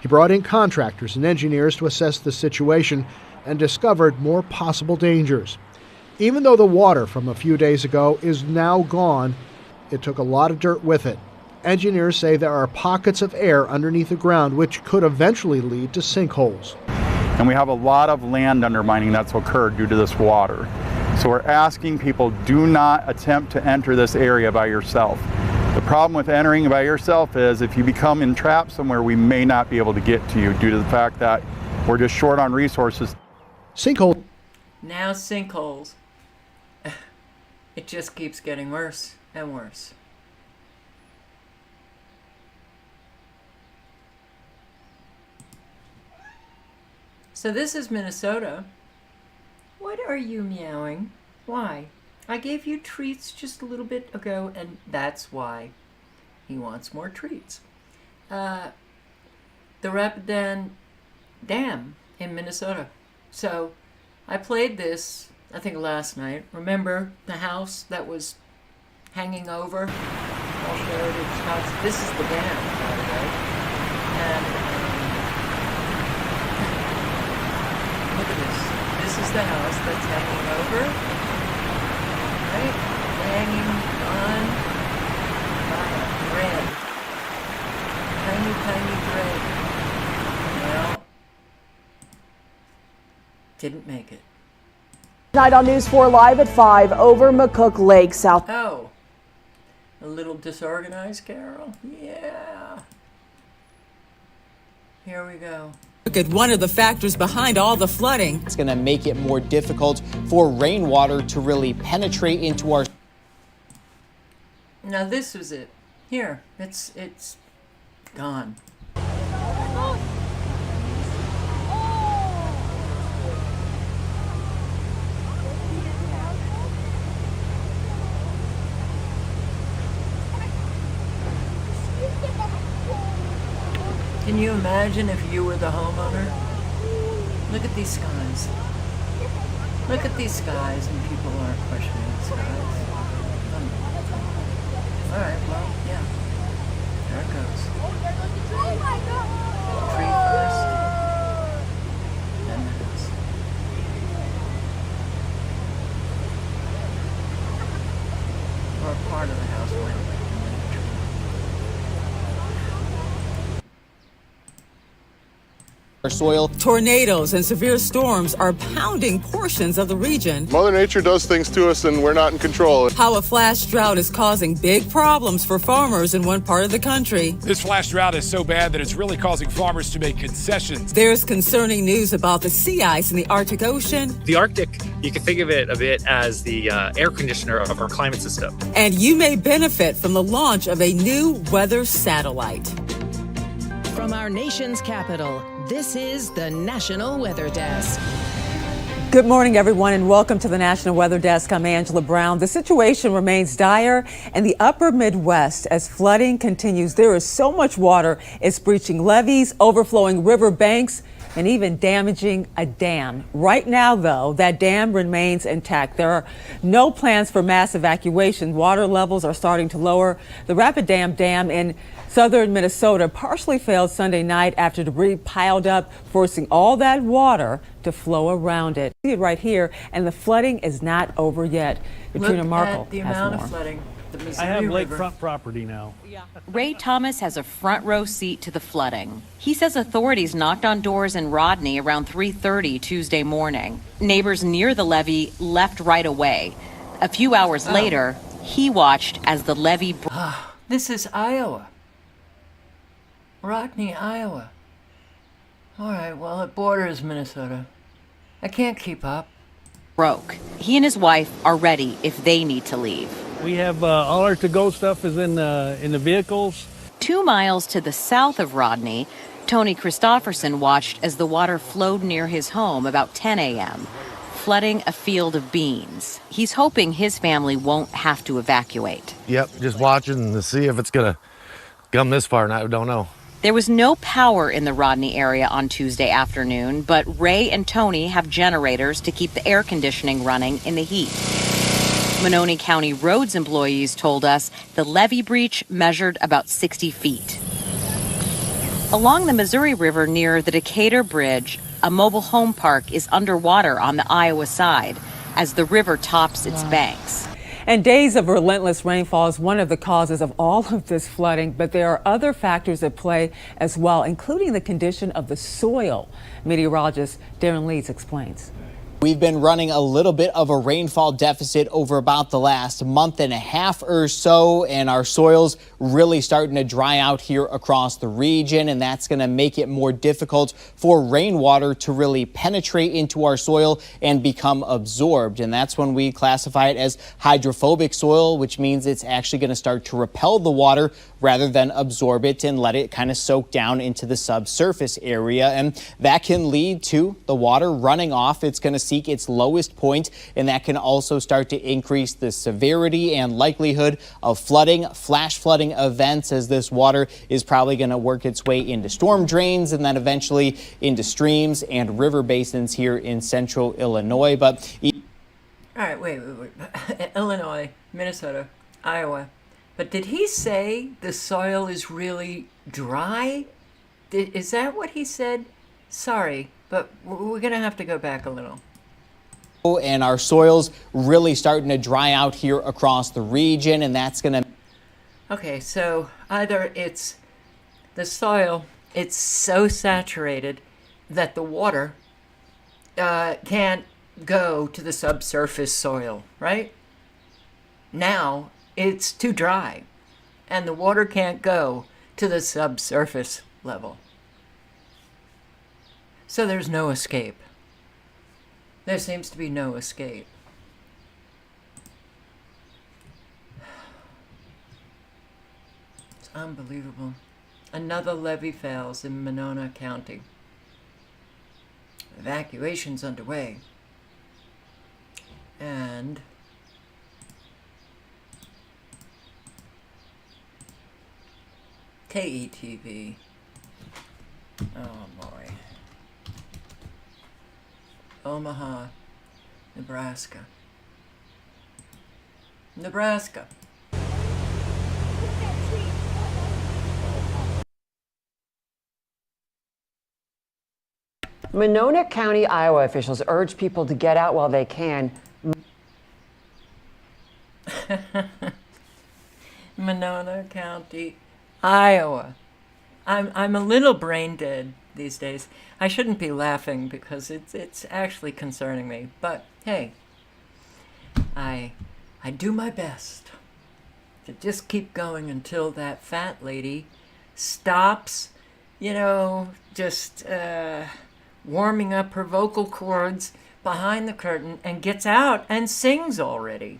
He brought in contractors and engineers to assess the situation and discovered more possible dangers. Even though the water from a few days ago is now gone, it took a lot of dirt with it. Engineers say there are pockets of air underneath the ground which could eventually lead to sinkholes. And we have a lot of land undermining that's occurred due to this water. So we're asking people, do not attempt to enter this area by yourself. The problem with entering by yourself is if you become entrapped somewhere, we may not be able to get to you due to the fact that We're just short on resources. Sinkhole. Now sinkholes. It just keeps getting worse and worse. So this is Minnesota. What are you meowing? Why? I gave you treats just a little bit ago, and that's why. He wants more treats. The Rapidan Dam in Minnesota. So I played this, I think last night. Remember the house that was hanging over? Old Heritage House. This is the dam, by the way. And look at this. This is the house that's hanging over. Right? Hanging on by a thread. Tiny, tiny thread. Well, didn't make it. Tonight on News 4 Live at 5 over McCook Lake, South. Oh, a little disorganized, Carol? Yeah. Here we go. Look at one of the factors behind all the flooding. It's going to make it more difficult for rainwater to really penetrate into our. Now this was it. Here, it's gone. Can you imagine if you were the homeowner? Look at these skies. Look at these skies, and people aren't questioning the skies. All right, well, yeah. There it goes. Tree first, then the house. Or a part of the house went away. Our soil. Tornadoes and severe storms are pounding portions of the region. Mother Nature does things to us and we're not in control. How a flash drought is causing big problems for farmers in one part of the country. This flash drought is so bad that it's really causing farmers to make concessions. There's concerning news about the sea ice in the Arctic Ocean. The Arctic, you can think of it a bit as the air conditioner of our climate system. And you may benefit from the launch of a new weather satellite. From our nation's capital, this is the National Weather Desk. Good morning, everyone, and welcome to the National Weather Desk. I'm Angela Brown. The situation remains dire in the upper Midwest as flooding continues. There is so much water, it's breaching levees, overflowing river banks, and even damaging a dam. Right now, though, that dam remains intact. There are no plans for mass evacuation. Water levels are starting to lower. The Rapidan Dam in southern Minnesota partially failed Sunday night after debris piled up, forcing all that water to flow around it. See it right here, and the flooding is not over yet. Katrina Markle at the has amount more. of flooding. I have lakefront property now. Ray Thomas has a front row seat to the flooding. He says authorities knocked on doors in Rodney around 3:30 Tuesday morning. Neighbors near the levee left right away. A few hours later, he watched as the levee. This is Iowa. Rodney, Iowa. All right, well, it borders Minnesota. I can't keep up. Broke. He and his wife are ready if they need to leave. We have all our to-go stuff is in the vehicles. 2 miles to the south of Rodney, Tony Christofferson watched as the water flowed near his home about 10 a.m., flooding a field of beans. He's hoping his family won't have to evacuate. Yep, just watching to see if it's going to come this far, and I don't know. There was no power in the Rodney area on Tuesday afternoon, but Ray and Tony have generators to keep the air conditioning running in the heat. Menominee County roads employees told us the levee breach measured about 60 feet. Along the Missouri River near the Decatur Bridge, a mobile home park is underwater on the Iowa side as the river tops its banks. And days of relentless rainfall is one of the causes of all of this flooding, but there are other factors at play as well, including the condition of the soil. Meteorologist Darren Leeds explains. We've been running a little bit of a rainfall deficit over about the last month and a half or so, and our soils really starting to dry out here across the region, and that's going to make it more difficult for rainwater to really penetrate into our soil and become absorbed. And that's when we classify it as hydrophobic soil, which means it's actually going to start to repel the water rather than absorb it and let it kind of soak down into the subsurface area. And that can lead to the water running off. It's going to seek its lowest point, and that can also start to increase the severity and likelihood of flooding, flash flooding events, as this water is probably going to work its way into storm drains and then eventually into streams and river basins here in central Illinois. But all right, wait. Illinois, Minnesota, Iowa. But did he say the soil is really dry? Is that what he said? Sorry, but we're going to have to go back a little. And our soils really starting to dry out here across the region, and that's going to... Okay, so either it's the soil, it's so saturated that the water can't go to the subsurface soil, right? Now it's too dry, and the water can't go to the subsurface level. So there's no escape. There seems to be no escape. It's unbelievable. Another levee fails in Monona County. Evacuation's underway. And KETV. Oh boy. Omaha, Nebraska. Nebraska. Monona County, Iowa officials urge people to get out while they can. Monona County, Iowa. I'm a little brain dead these days. I shouldn't be laughing because it's actually concerning me. But hey, I do my best to just keep going until that fat lady stops, just warming up her vocal cords behind the curtain and gets out and sings already.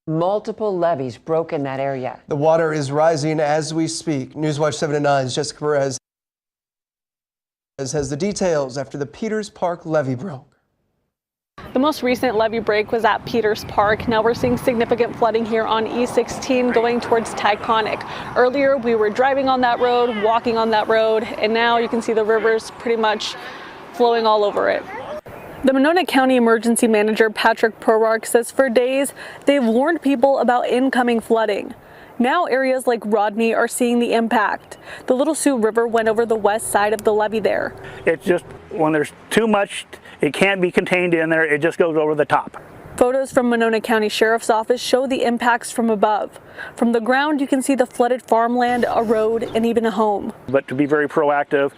Multiple levees broke in that area. The water is rising as we speak. Newswatch 7 to 9's Jessica Perez has the details after the Peters Park levee broke. The most recent levee break was at Peters Park. Now we're seeing significant flooding here on E16 going towards Taconic. Earlier we were driving on that road, walking on that road, and now you can see the rivers pretty much flowing all over it. The Monona County Emergency Manager Patrick Prorark says for days they've warned people about incoming flooding. Now areas like Rodney are seeing the impact. The Little Sioux River went over the west side of the levee there. It's just when there's too much, it can't be contained in there, it just goes over the top. Photos from Monona County Sheriff's Office show the impacts from above. From the ground, you can see the flooded farmland, a road, and even a home. But to be very proactive,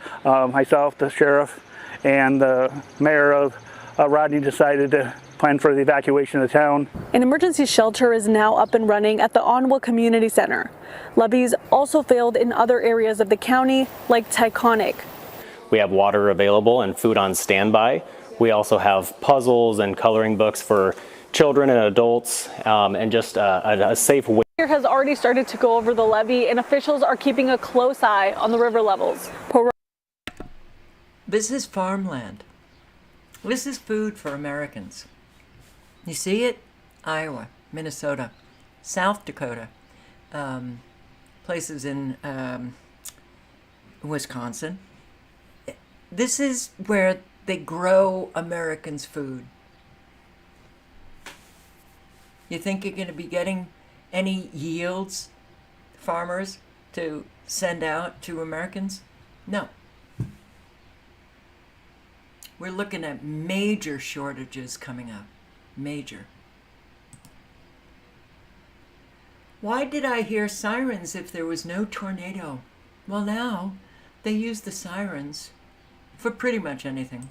myself, the sheriff, and the mayor of Rodney decided to plan for the evacuation of the town. An emergency shelter is now up and running at the Onwa Community Center. Levees also failed in other areas of the county, like Taconic. We have water available and food on standby. We also have puzzles and coloring books for children and adults, and just a safe way. Here has already started to go over the levee, and officials are keeping a close eye on the river levels. This is farmland. This is food for Americans. You see it? Iowa, Minnesota, South Dakota, places in Wisconsin. This is where they grow Americans' food. You think you're going to be getting any yields, farmers, to send out to Americans? No. We're looking at major shortages coming up. Major. Why did I hear sirens if there was no tornado? Well, now they use the sirens for pretty much anything.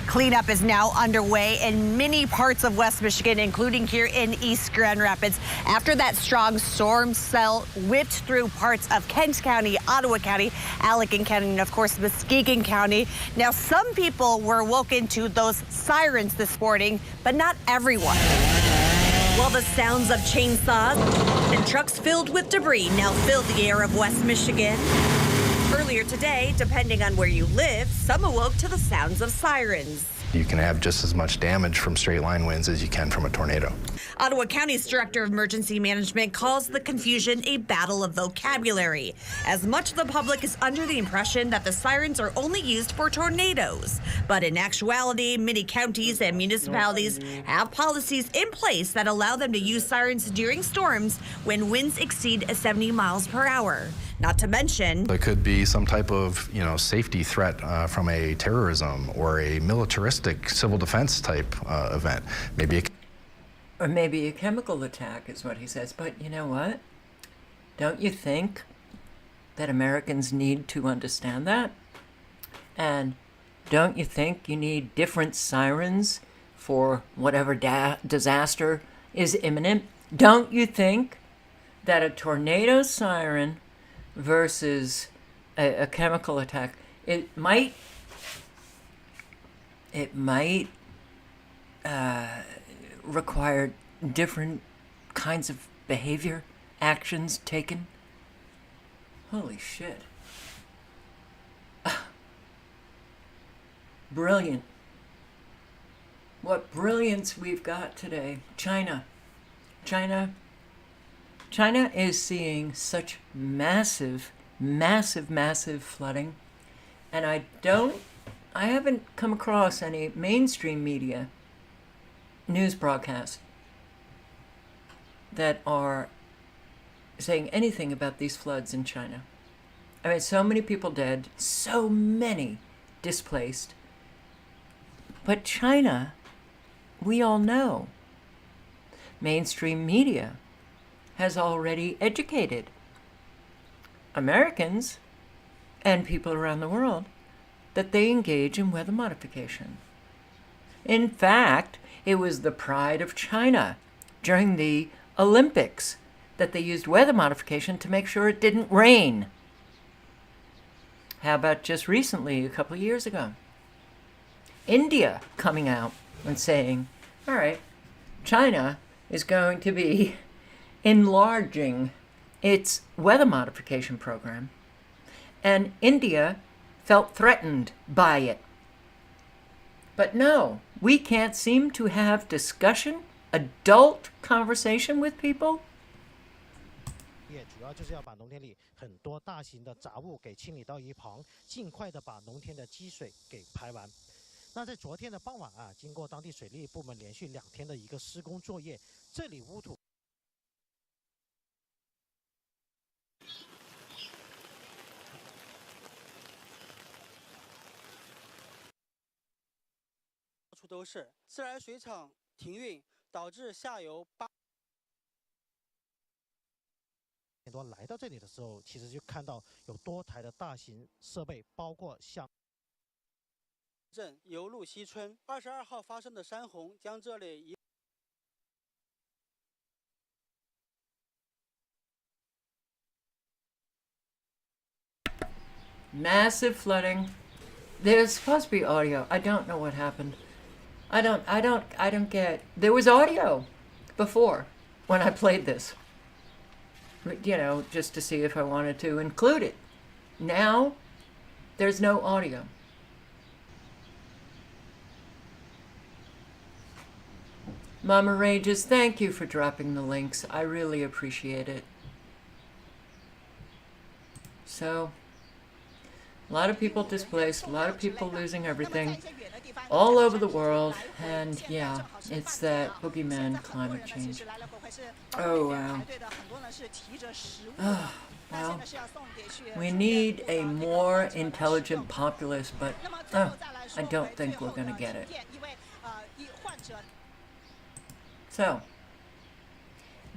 Cleanup is now underway in many parts of West Michigan, including here in East Grand Rapids, after that strong storm cell whipped through parts of Kent County, Ottawa County, Allegan County, and of course Muskegon County. Now, some people were woken to those sirens this morning, but not everyone. Well, the sounds of chainsaws and trucks filled with debris now fill the air of West Michigan. Earlier today, depending on where you live, some awoke to the sounds of sirens. You can have just as much damage from straight line winds as you can from a tornado. Ottawa County's Director of Emergency Management calls the confusion a battle of vocabulary, as much of the public is under the impression that the sirens are only used for tornadoes. But in actuality, many counties and municipalities have policies in place that allow them to use sirens during storms when winds exceed 70 miles per hour. Not to mention, There could be some type of, safety threat from a terrorism or a militaristic civil defense type event. Or maybe a chemical attack is what he says. But you know what? Don't you think that Americans need to understand that? And don't you think you need different sirens for whatever disaster is imminent? Don't you think that a tornado siren versus a chemical attack, it might require different kinds of behavior, actions taken? Holy shit. Brilliant. What brilliance we've got today. China is seeing such massive flooding, and I haven't come across any mainstream media news broadcasts that are saying anything about these floods in China. I mean, so many people dead, so many displaced. But China, we all know, mainstream media has already educated Americans and people around the world that they engage in weather modification. In fact, it was the pride of China during the Olympics that they used weather modification to make sure it didn't rain. How about just recently, a couple of years ago? India coming out and saying, all right, China is going to be enlarging its weather modification program, and India felt threatened by it. But no, we can't seem to have discussion, adult conversation with people. 也主要就是要把农田里很多大型的杂物给清理到一旁，尽快的把农田的积水给排完。那在昨天的傍晚啊，经过当地水利部门连续2天的一个施工作业，这里污土。 处都是自来水厂停运，导致下游8点多来到这里的时候，其实就看到有多台的大型设备，包括像镇油路西村22号发生的山洪，将这里一 Massive flooding. There's supposed to be audio. I don't know what happened. I don't get. There was audio before when I played this. You know, just to see if I wanted to include it. Now, there's no audio. Mama Rages, thank you for dropping the links. I really appreciate it. So, a lot of people displaced, a lot of people losing everything all over the world, and yeah, it's that boogeyman climate change. Oh, wow. Oh, well, we need a more intelligent populace, but I don't think we're going to get it. So,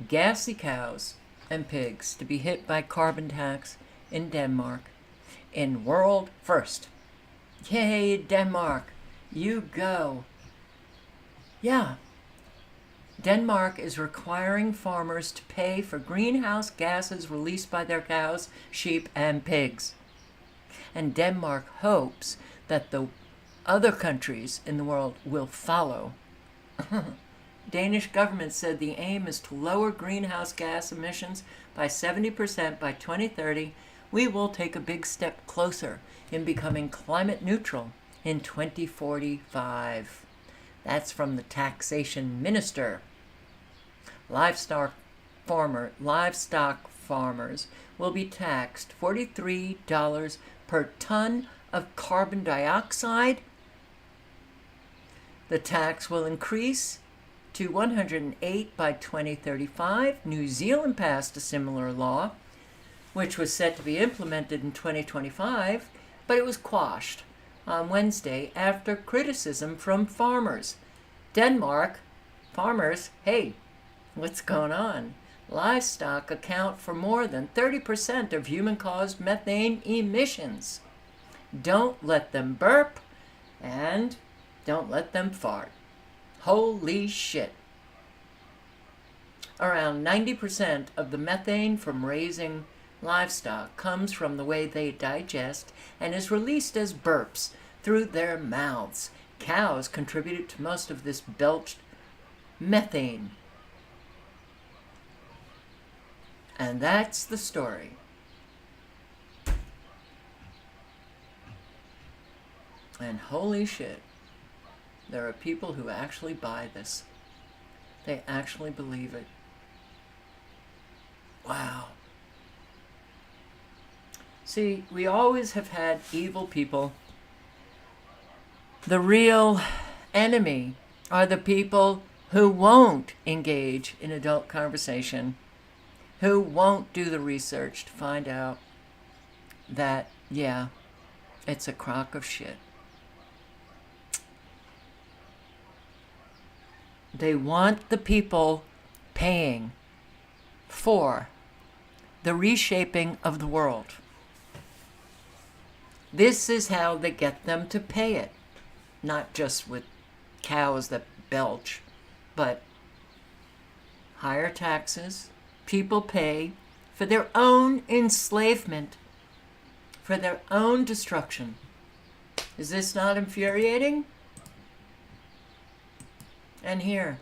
gassy cows and pigs to be hit by carbon tax in Denmark in world first. Yay, Denmark. You go. Yeah. Denmark is requiring farmers to pay for greenhouse gases released by their cows, sheep, and pigs. And Denmark hopes that the other countries in the world will follow. Danish government said the aim is to lower greenhouse gas emissions by 70% by 2030. We will take a big step closer in becoming climate neutral in 2045. That's from the taxation minister. Livestock farmers will be taxed $43 per ton of carbon dioxide. The tax will increase to 108 by 2035. New Zealand passed a similar law, which was set to be implemented in 2025, but it was quashed on Wednesday after criticism from farmers. Denmark, farmers, hey, what's going on? Livestock account for more than 30% of human-caused methane emissions. Don't let them burp, and don't let them fart. Holy shit. Around 90% of the methane from raising livestock comes from the way they digest and is released as burps through their mouths. Cows contributed to most of this belched methane. And that's the story. And holy shit, there are people who actually buy this. They actually believe it. Wow. See, we always have had evil people. The real enemy are the people who won't engage in adult conversation, who won't do the research to find out that, yeah, it's a crock of shit. They want the people paying for the reshaping of the world. This is how they get them to pay it. Not just with cows that belch, but higher taxes. People pay for their own enslavement, for their own destruction. Is this not infuriating? And here,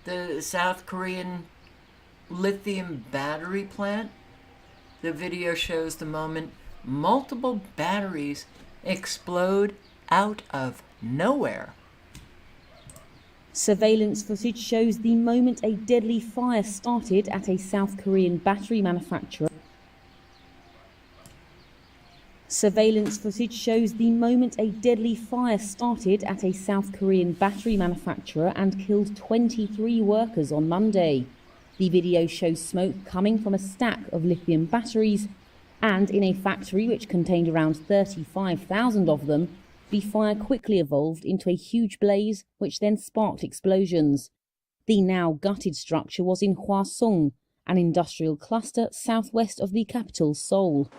the South Korean lithium battery plant. The video shows the moment multiple batteries explode out of nowhere. Surveillance footage shows the moment a deadly fire started at a South Korean battery manufacturer. Surveillance footage shows the moment a deadly fire started at a South Korean battery manufacturer and killed 23 workers on Monday. The video shows smoke coming from a stack of lithium batteries, and in a factory which contained around 35,000 of them, the fire quickly evolved into a huge blaze which then sparked explosions. The now gutted structure was in Hwaseong, an industrial cluster southwest of the capital Seoul.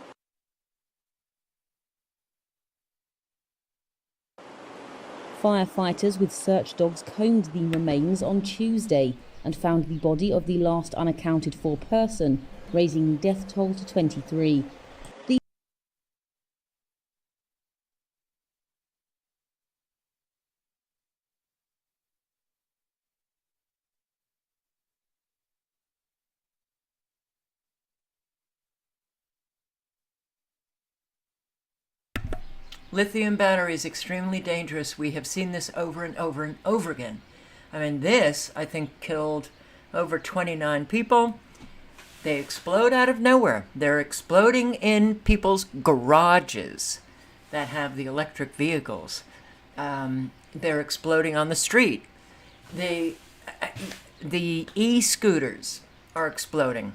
Firefighters with search dogs combed the remains on Tuesday and found the body of the last unaccounted for person, raising the death toll to 23. Lithium batteries extremely dangerous. We have seen this over and over and over again. I mean, this, I think, killed over 29 people. They explode out of nowhere. They're exploding in people's garages that have the electric vehicles. They're exploding on the street. The e-scooters are exploding.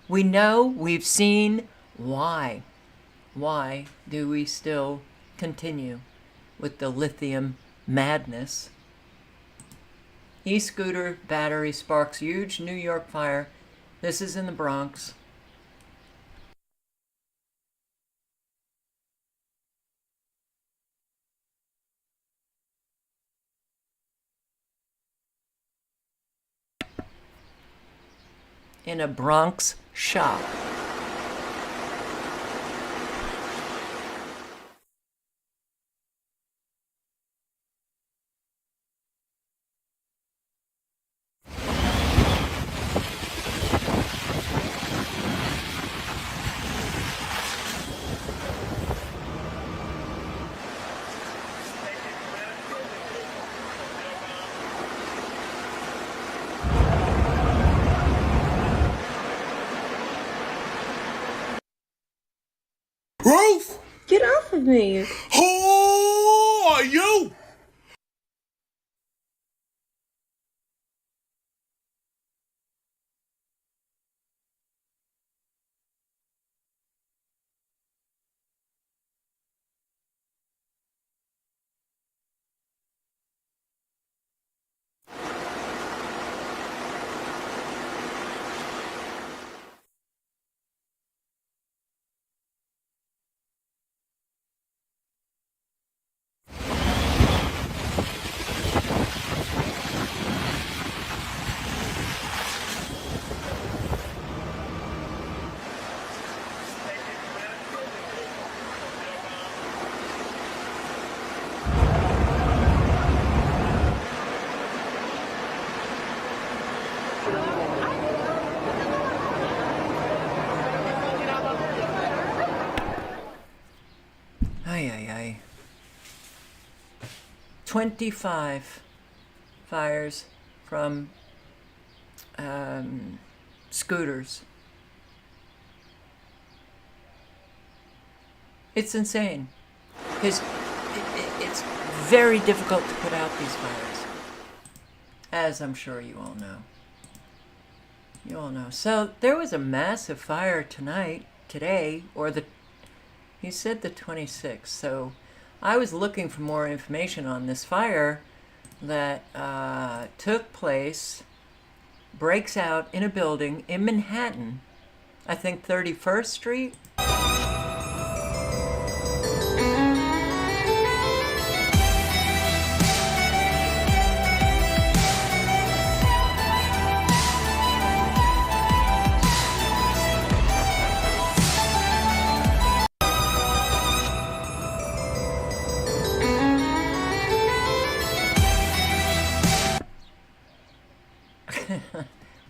We know, we've seen why. Why do we still continue with the lithium madness? E-scooter battery sparks huge New York fire. This is in the Bronx. in a Bronx shop. Ruth! Get off of me. Who are you? Ay, ay, ay. 25 fires from scooters. It's insane. Because it's very difficult to put out these fires, as I'm sure you all know. You all know. So there was a massive fire today, or he said the 26th. So I was looking for more information on this fire that took place, breaks out in a building in Manhattan, I think 31st Street.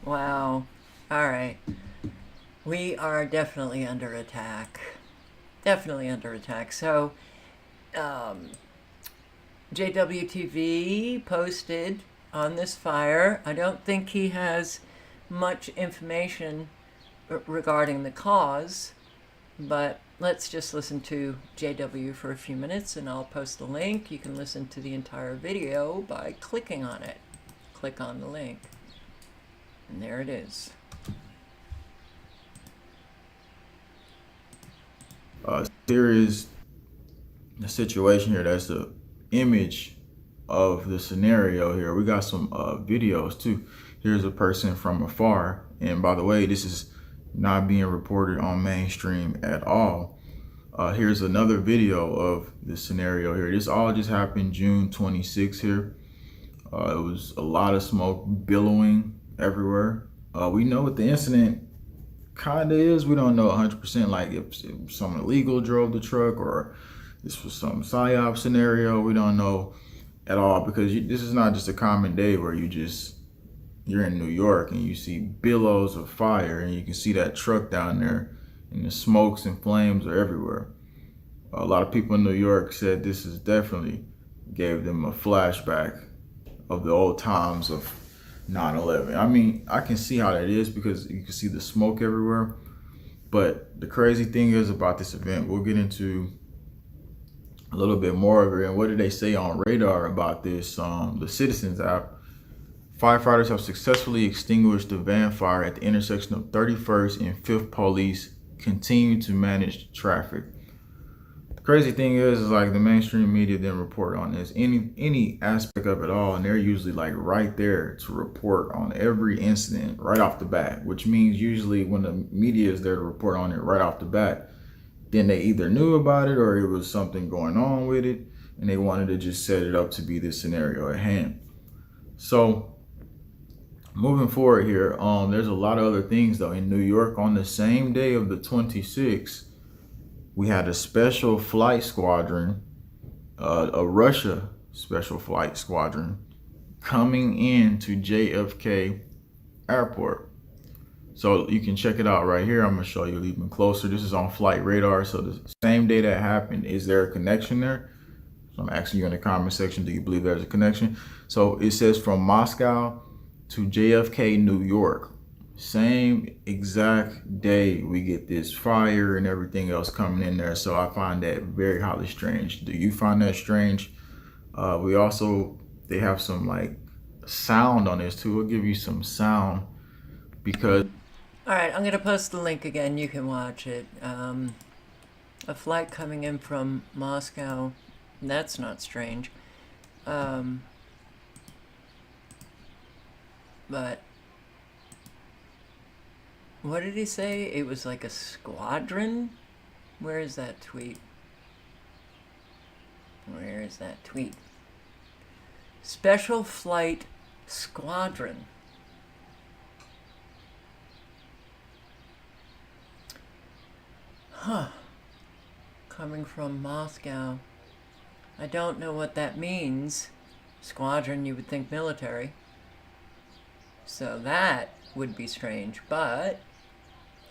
Wow. All right. We are definitely under attack. Definitely under attack. So, JWTV posted on this fire. I don't think he has much information regarding the cause, but let's just listen to JW for a few minutes and I'll post the link. You can listen to the entire video by clicking on it. Click on the link. And there it is. There is a situation here that's the image of the scenario here. We got some videos too. Here's a person from afar. And by the way, this is not being reported on mainstream at all. Here's another video of the scenario here. This all just happened June 26th here. It was a lot of smoke billowing everywhere. We know what the incident kind of is. We don't know 100% like if someone illegal drove the truck or this was some PSYOP scenario. We don't know at all because this is not just a common day where you're in New York and you see billows of fire and you can see that truck down there and the smokes and flames are everywhere. A lot of people in New York said this is definitely gave them a flashback of the old times of 9/11. I mean, I can see how that is because you can see the smoke everywhere. But the crazy thing is about this event, we'll get into a little bit more of it. And what did they say on radar about this? The Citizens app. Firefighters have successfully extinguished the van fire at the intersection of 31st and 5th. Police continue to manage traffic. The crazy thing is like the mainstream media didn't report on this, any aspect of it all, and they're usually like right there to report on every incident right off the bat, which means usually when the media is there to report on it right off the bat, then they either knew about it or it was something going on with it, and they wanted to just set it up to be this scenario at hand. So Moving forward here, there's a lot of other things though. In New York, on the same day of the 26th, we had a special flight squadron, a Russia special flight squadron, coming into JFK Airport. So you can check it out right here. I'm gonna show you even closer. This is on flight radar. So the same day that happened, is there a connection there? So I'm asking you in the comment section, do you believe there's a connection? So it says from Moscow to JFK, New York. Same exact day we get this fire and everything else coming in there. So I find that very highly strange. Do you find that strange? They have some like sound on this too. We'll give you some sound because. All right, I'm going to post the link again. You can watch it. A flight coming in from Moscow. That's not strange. But what did he say? It was like a squadron? Where is that tweet? Where is that tweet? Special Flight Squadron. Huh. Coming from Moscow. I don't know what that means. Squadron, you would think military. So that would be strange, but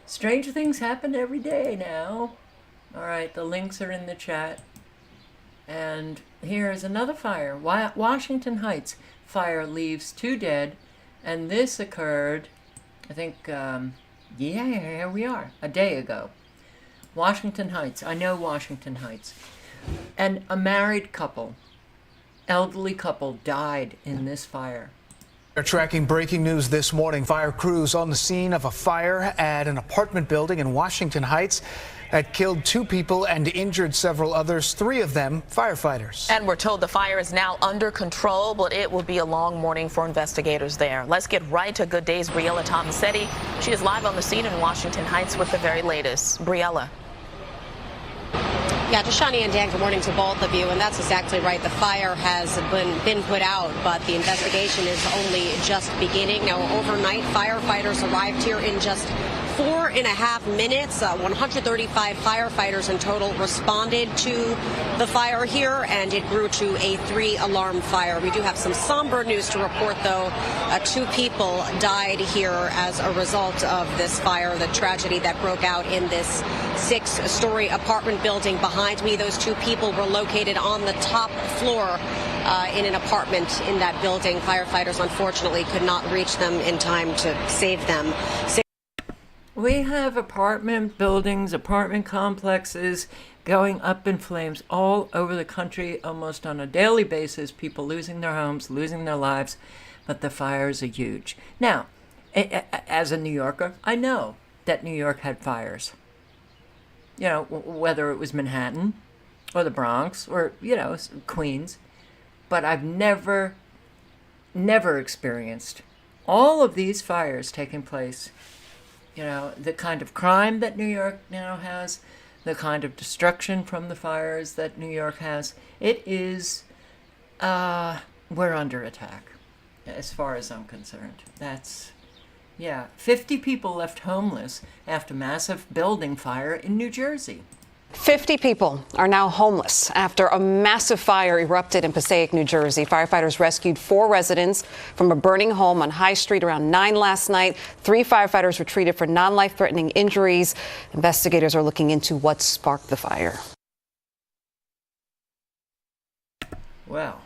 strange things happen every day now. All right, the links are in the chat. And here's another fire. Washington Heights fire leaves 2 dead, and this occurred, I think, here we are, a day ago. Washington Heights. I know Washington Heights. And a married couple, elderly couple, died in this fire. We're tracking breaking news this morning. Fire crews on the scene of a fire at an apartment building in Washington Heights that killed 2 people and injured several others, 3 of them firefighters. And we're told the fire is now under control, but it will be a long morning for investigators there. Let's get right to Good Day's Briella Tomasetti. She is live on the scene in Washington Heights with the very latest. Briella. Yeah, Shani and Dan, good morning to both of you. And that's exactly right. The fire has been put out, but the investigation is only just beginning. Now, overnight, firefighters arrived here in just 4.5 minutes. 135 firefighters in total responded to the fire here, and it grew to a 3-alarm fire. We do have some somber news to report, though. 2 people died here as a result of this fire, the tragedy that broke out in this 6-story apartment building behind me. Those 2 people were located on the top floor in an apartment in that building. Firefighters, unfortunately, could not reach them in time to save them. We have apartment buildings, apartment complexes going up in flames all over the country almost on a daily basis, people losing their homes, losing their lives, but the fires are huge. Now, as a New Yorker, I know that New York had fires. You know, whether it was Manhattan or the Bronx or, you know, Queens, but I've never experienced all of these fires taking place. You know, the kind of crime that New York now has, the kind of destruction from the fires that New York has. It is, we're under attack, as far as I'm concerned. That's, yeah, 50 people left homeless after massive building fire in New Jersey. 50 people are now homeless after a massive fire erupted in Passaic, New Jersey. Firefighters rescued 4 residents from a burning home on High Street around 9 last night. 3 firefighters were treated for non-life-threatening injuries. Investigators are looking into what sparked the fire. Well,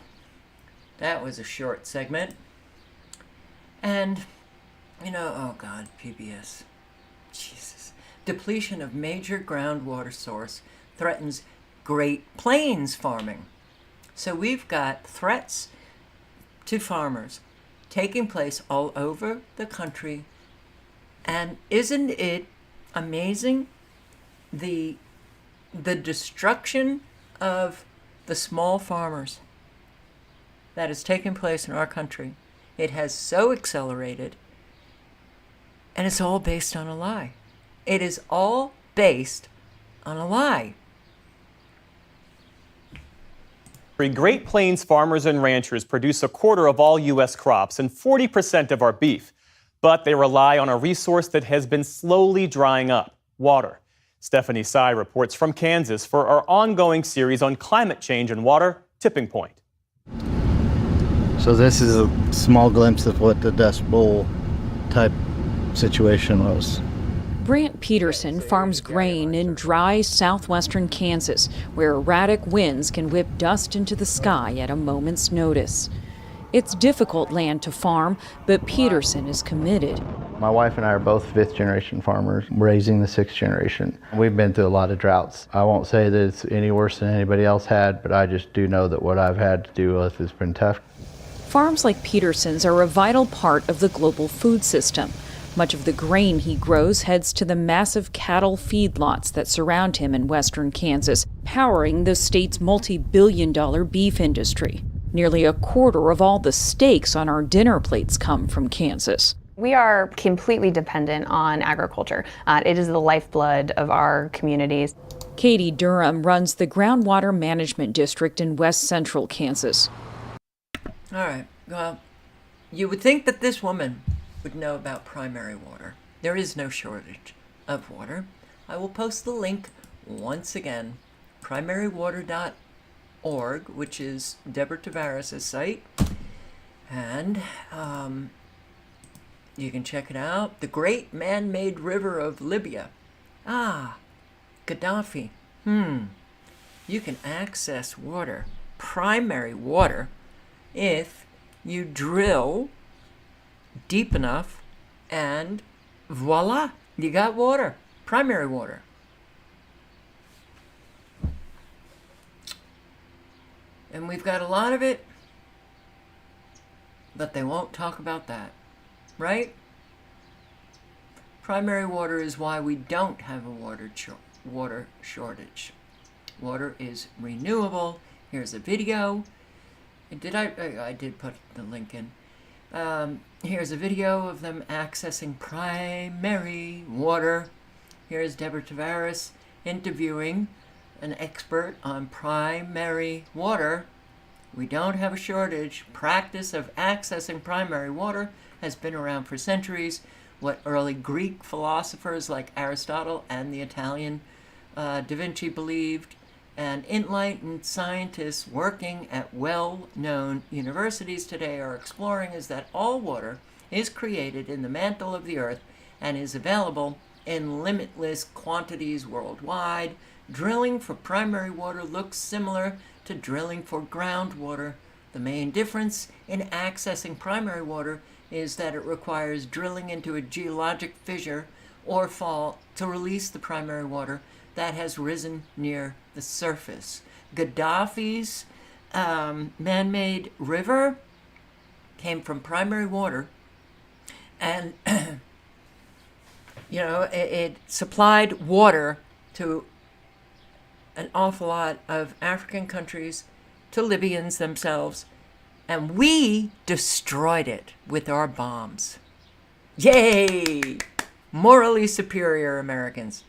that was a short segment. And, you know, oh God, PBS. Jesus. Depletion of major groundwater source threatens Great Plains farming. So we've got threats to farmers taking place all over the country. And isn't it amazing the destruction of the small farmers that has taken place in our country? It has so accelerated, and it's all based on a lie. It is all based on a lie. Great Plains farmers and ranchers produce a quarter of all U.S. crops and 40% of our beef. But they rely on a resource that has been slowly drying up: water. Stephanie Sy reports from Kansas for our ongoing series on climate change and water, Tipping Point. So this is a small glimpse of what the Dust Bowl type situation was. Brant Peterson farms grain in dry southwestern Kansas, where erratic winds can whip dust into the sky at a moment's notice. It's difficult land to farm, but Peterson is committed. My wife and I are both fifth-generation farmers, raising the sixth generation. We've been through a lot of droughts. I won't say that it's any worse than anybody else had, but I just do know that what I've had to do with has been tough. Farms like Peterson's are a vital part of the global food system. Much of the grain he grows heads to the massive cattle feedlots that surround him in western Kansas, powering the state's multi-billion-dollar beef industry. Nearly a quarter of all the steaks on our dinner plates come from Kansas. We are completely dependent on agriculture. It is the lifeblood of our communities. Katie Durham runs the Groundwater Management District in west central Kansas. All right, well, you would think that this woman would know about primary water. There is no shortage of water. I will post the link once again, primarywater.org, which is Deborah Tavares' site, and you can check it out. The Great Man-Made River of Libya. Gaddafi. You can access water, primary water, if you drill deep enough, and voila, you got water, primary water. And we've got a lot of it, but they won't talk about that, right? Primary water is why we don't have a water shortage. Water is renewable. Here's a video. I did put the link in. Here's a video of them accessing primary water. Here's Deborah Tavares interviewing an expert on primary water. We don't have a shortage. Practice of accessing primary water has been around for centuries. What early Greek philosophers like Aristotle and the Italian Da Vinci believed, and enlightened scientists working at well-known universities today are exploring, is that all water is created in the mantle of the earth and is available in limitless quantities worldwide. Drilling for primary water looks similar to drilling for groundwater. The main difference in accessing primary water is that it requires drilling into a geologic fissure or fault to release the primary water that has risen near the surface. Gaddafi's man-made river came from primary water, and it supplied water to an awful lot of African countries, to Libyans themselves, and we destroyed it with our bombs. Yay! Morally superior Americans.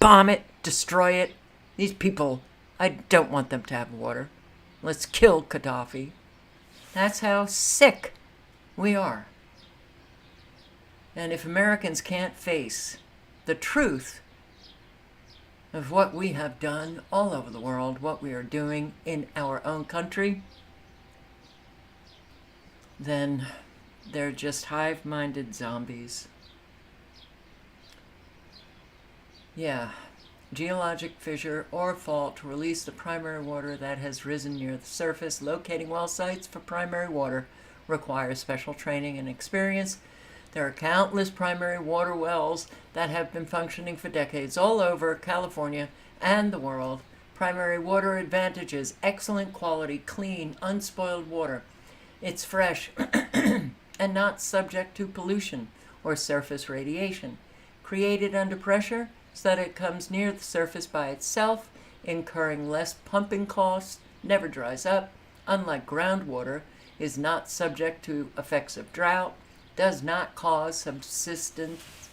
Bomb it, destroy it. These people, I don't want them to have water. Let's kill Gaddafi. That's how sick we are. And if Americans can't face the truth of what we have done all over the world, what we are doing in our own country, then they're just hive-minded zombies. Yeah, geologic fissure or fault to release the primary water that has risen near the surface. Locating well sites for primary water requires special training and experience. There are countless primary water wells that have been functioning for decades all over California and the world. Primary water advantages: excellent quality, clean, unspoiled water. It's fresh and not subject to pollution or surface radiation. Created under pressure so that it comes near the surface by itself, incurring less pumping costs, never dries up, unlike groundwater, is not subject to effects of drought, does not cause subsidence,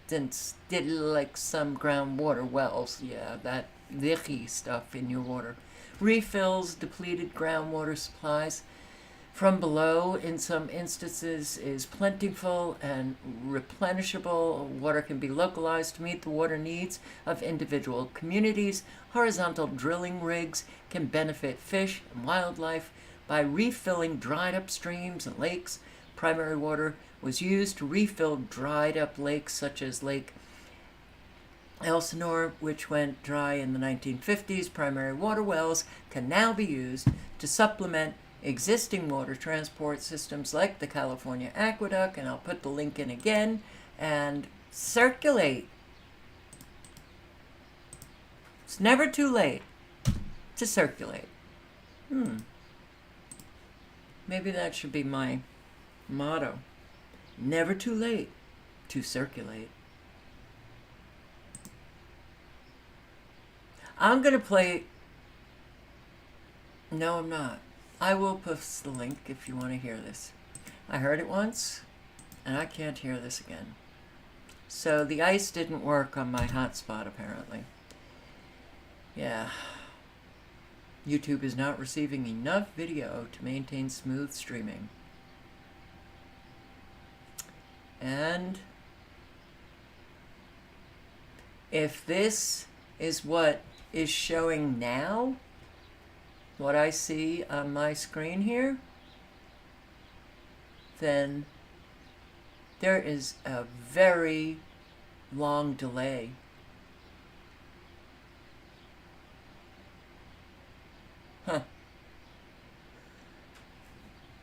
did like some groundwater wells. Yeah, that icky stuff in your water. Refills depleted groundwater supplies from below in some instances is plentiful and replenishable. Water can be localized to meet the water needs of individual communities. Horizontal drilling rigs can benefit fish and wildlife by refilling dried up streams and lakes. Primary water was used to refill dried up lakes such as Lake Elsinore, which went dry in the 1950s. Primary water wells can now be used to supplement existing water transport systems like the California Aqueduct, and I'll put the link in again, and circulate. It's never too late to circulate. Maybe that should be my motto. Never too late to circulate. I'm going to play... No, I'm not. I will post the link if you want to hear this. I heard it once, and I can't hear this again. So the ice didn't work on my hotspot, apparently. Yeah. YouTube is not receiving enough video to maintain smooth streaming. And if this is what is showing now, what I see on my screen here, then there is a very long delay.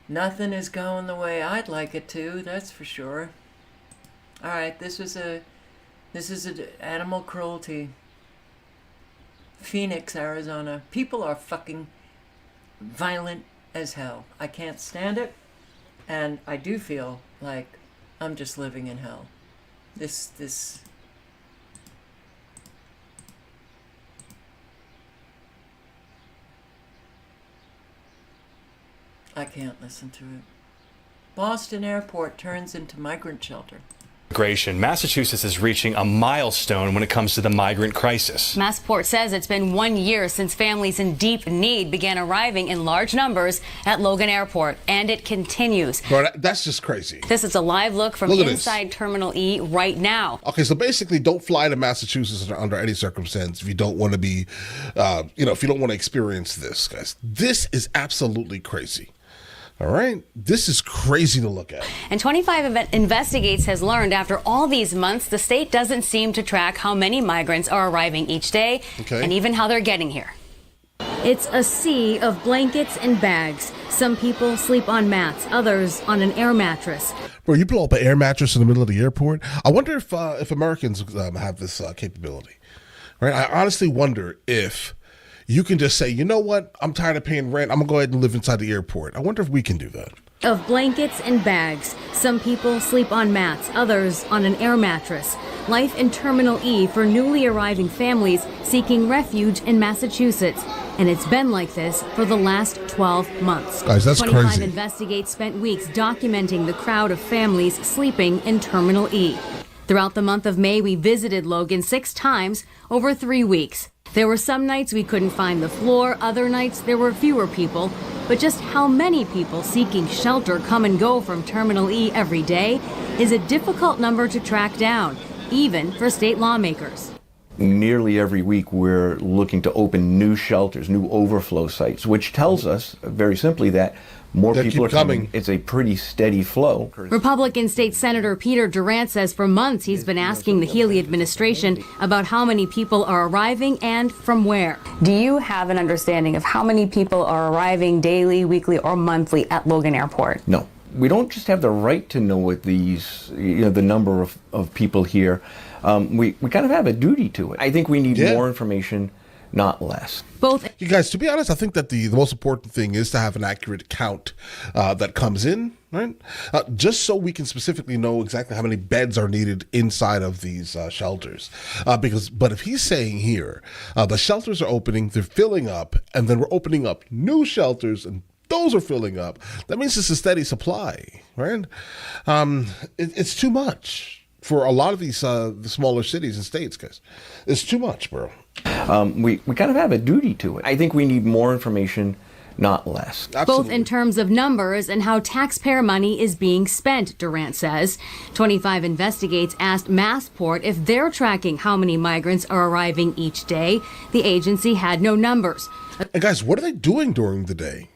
Nothing is going the way I'd like it to, that's for sure. Alright, this is animal cruelty. Phoenix, Arizona. People are fucking violent as hell. I can't stand it, and I do feel like I'm just living in hell. This I can't listen to it. Boston Airport turns into migrant shelter. Massachusetts is reaching a milestone when it comes to the migrant crisis. Massport says it's been 1 year since families in deep need began arriving in large numbers at Logan Airport, and it continues. Bro, that's just crazy. This is a live look from inside Terminal E right now. Okay, so basically, don't fly to Massachusetts under any circumstance if you don't want to be, if you don't want to experience this, guys. This is absolutely crazy. All right, this is crazy to look at. And 25 Investigates has learned after all these months, the state doesn't seem to track how many migrants are arriving each day, and even how they're getting here. It's a sea of blankets and bags. Some people sleep on mats, others on an air mattress. Bro, you blow up an air mattress in the middle of the airport? I wonder if Americans have this capability. Right? I honestly wonder if you can just say, you know what, I'm tired of paying rent, I'm gonna go ahead and live inside the airport. I wonder if we can do that. Of blankets and bags. Some people sleep on mats, others on an air mattress. Life in Terminal E for newly arriving families seeking refuge in Massachusetts. And it's been like this for the last 12 months. Guys, that's 25 crazy. Investigates spent weeks documenting the crowd of families sleeping in Terminal E. Throughout the month of May, we visited Logan 6 times over 3 weeks. There were some nights we couldn't find the floor, other nights there were fewer people, but just how many people seeking shelter come and go from Terminal E every day is a difficult number to track down, even for state lawmakers. Nearly every week we're looking to open new shelters, new overflow sites, which tells us very simply that more people are coming. It's a pretty steady flow. Republican State Senator Peter Durant says for months he's been asking the Healy administration about how many people are arriving and from where. Do you have an understanding of how many people are arriving daily, weekly, or monthly at Logan Airport? No. We don't just have the right to know what these, the number of people here. We kind of have a duty to it. I think we need more information, not less. Both. You guys, to be honest, I think that the most important thing is to have an accurate count that comes in, right? Just so we can specifically know exactly how many beds are needed inside of these shelters. But if he's saying here, the shelters are opening, they're filling up, and then we're opening up new shelters, and those are filling up, that means it's a steady supply, right? It's too much. for a lot of these the smaller cities and states, guys. It's too much, bro. We kind of have a duty to it. I think we need more information, not less. Both in terms of numbers and how taxpayer money is being spent, Durant says. 25 Investigates asked Massport if they're tracking how many migrants are arriving each day. The agency had no numbers. And guys, what are they doing during the day?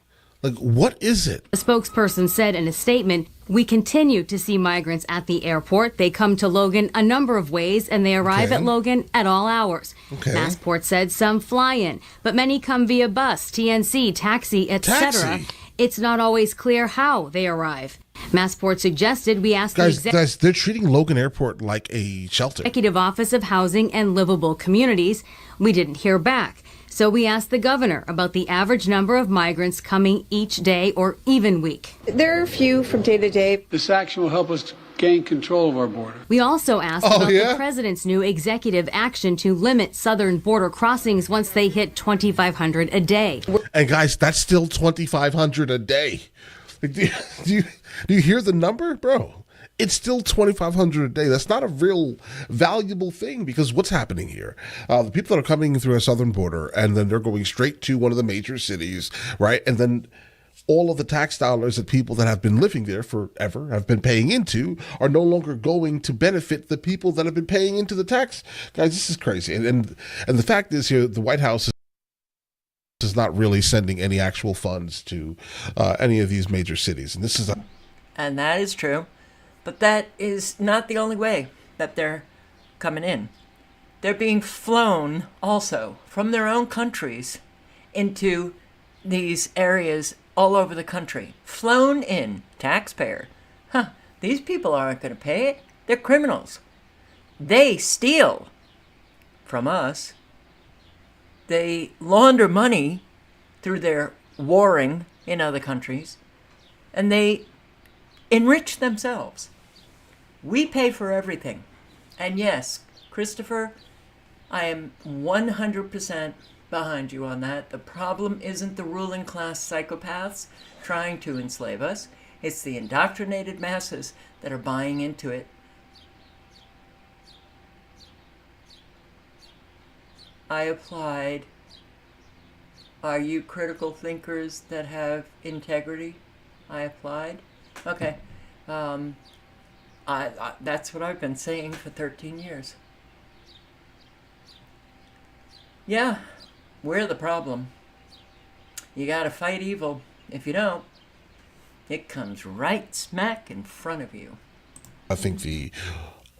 Like, what is it? A spokesperson said in a statement, "We continue to see migrants at the airport. They come to Logan a number of ways, and they arrive at Logan at all hours." Massport said some fly in, but many come via bus, TNC, taxi, etc. It's not always clear how they arrive. Massport suggested we ask Guys, the they're treating Logan Airport like a shelter. Executive Office of Housing and Livable Communities. We didn't hear back. So we asked the governor about the average number of migrants coming each day or even week. There are a few from day to day. This action will help us gain control of our border. We also asked about the president's new executive action to limit southern border crossings once they hit 2,500 a day. And guys, that's still 2,500 a day. Like, do you hear the number, bro? It's still 2,500 a day. That's not a real valuable thing, because what's happening here? The people that are coming through a southern border and then they're going straight to one of the major cities, right? And then all of the tax dollars that people that have been living there forever have been paying into are no longer going to benefit the people that have been paying into the tax. Guys, this is crazy. And the fact is here, the White House is not really sending any actual funds to any of these major cities. And this is And that is true. But that is not the only way that they're coming in. They're being flown also from their own countries into these areas all over the country. Flown in, taxpayer. These people aren't going to pay it. They're criminals. They steal from us. They launder money through their warring in other countries. And they enrich themselves. We pay for everything. And yes, Christopher, I am 100% behind you on that. The problem isn't the ruling class psychopaths trying to enslave us. It's the indoctrinated masses that are buying into it. I applied. Are you critical thinkers that have integrity? I applied. Okay. That's what I've been saying for 13 years. Yeah, we're the problem. You gotta fight evil. If you don't, it comes right smack in front of you. I think the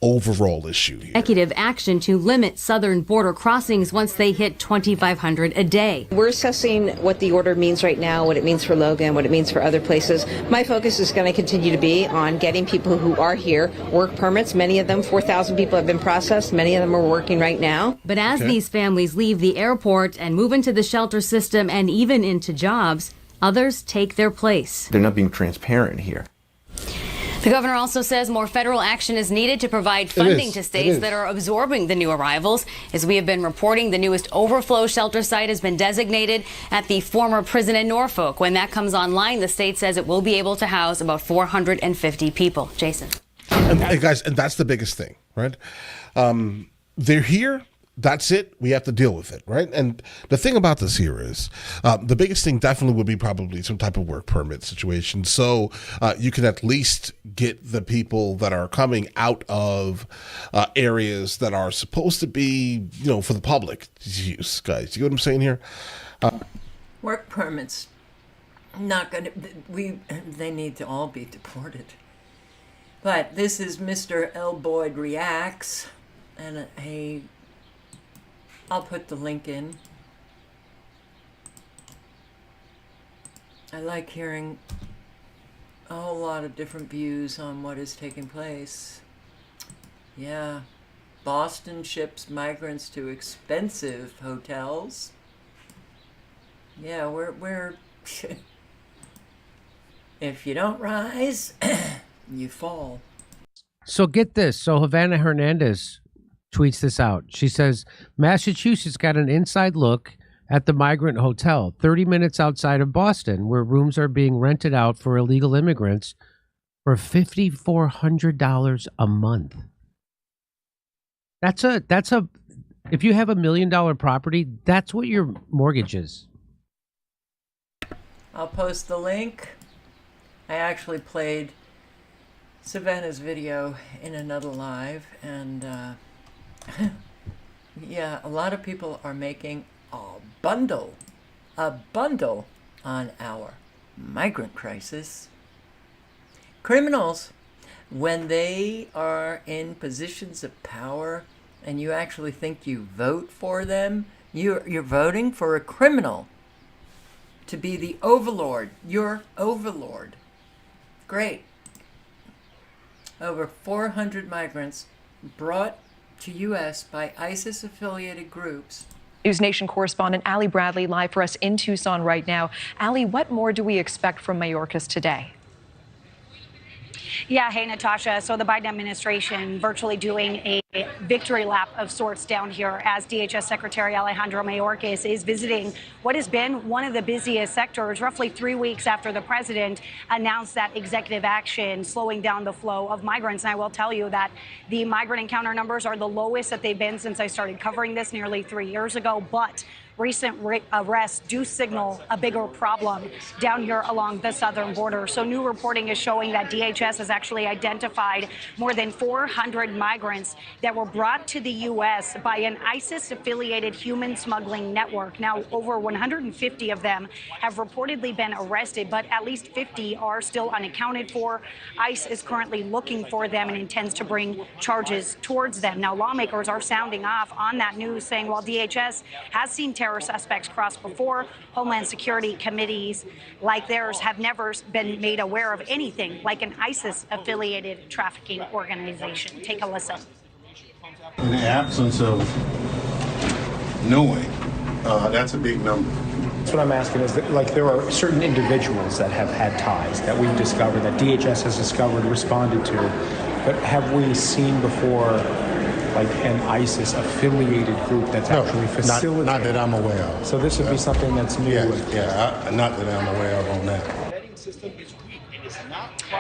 overall issue here. Executive action to limit southern border crossings once they hit 2,500 a day. We're assessing what the order means right now, what it means for Logan, what it means for other places. My focus is going to continue to be on getting people who are here work permits. Many of them, 4,000 people have been processed. Many of them are working right now. But as these families leave the airport and move into the shelter system and even into jobs, others take their place. They're not being transparent here. The governor also says more federal action is needed to provide funding to states that are absorbing the new arrivals. As we have been reporting, the newest overflow shelter site has been designated at the former prison in Norfolk. When that comes online, the state says it will be able to house about 450 people. Jason. And guys, and that's the biggest thing, right? They're here. That's it. We have to deal with it, right? And the thing about this here is the biggest thing definitely would be probably some type of work permit situation. So you can at least get the people that are coming out of areas that are supposed to be, for the public use, guys. You get what I'm saying here? Work permits, not gonna. They need to all be deported. But this is Mr. L. Boyd Reacts, and I'll put the link in. I like hearing a whole lot of different views on what is taking place. Yeah, Boston ships migrants to expensive hotels. Yeah, we're if you don't rise, you fall. So get this. So Havana Hernandez tweets this out. She says, Massachusetts got an inside look at the migrant hotel 30 minutes outside of Boston, where rooms are being rented out for illegal immigrants for $5,400 a month. That's a if you have $1 million property, that's what your mortgage is. I'll post the link. I actually played Savannah's video in another live, and yeah, a lot of people are making a bundle on our migrant crisis. Criminals, when they are in positions of power and you actually think you vote for them, you're voting for a criminal to be the overlord, your overlord. Great. Over 400 migrants brought to U.S. by ISIS-affiliated groups. News Nation correspondent Ali Bradley live for us in Tucson right now. Ali, what more do we expect from Mayorkas today? Yeah, hey, Natasha. So the Biden administration virtually doing a victory lap of sorts down here as DHS Secretary Alejandro Mayorkas is visiting what has been one of the busiest sectors roughly 3 weeks after the president announced that executive action slowing down the flow of migrants. And I will tell you that the migrant encounter numbers are the lowest that they've been since I started covering this nearly 3 years ago. But recent arrests do signal a bigger problem down here along the southern border. So new reporting is showing that DHS has actually identified more than 400 migrants that were brought to the U.S. by an ISIS-affiliated human smuggling network. Now, over 150 of them have reportedly been arrested, but at least 50 are still unaccounted for. ICE is currently looking for them and intends to bring charges towards them. Now, lawmakers are sounding off on that news, saying while DHS has seen terror suspects cross before, Homeland Security committees like theirs have never been made aware of anything like an ISIS-affiliated trafficking organization. Take a listen. In the absence of knowing, that's a big number. That's what I'm asking is that, like, there are certain individuals that have had ties that we've discovered, that DHS has discovered, responded to, but have we seen before, like, an ISIS-affiliated group that's actually facilitating? Not that I'm aware of. So this would be something that's new? Not that I'm aware of on that.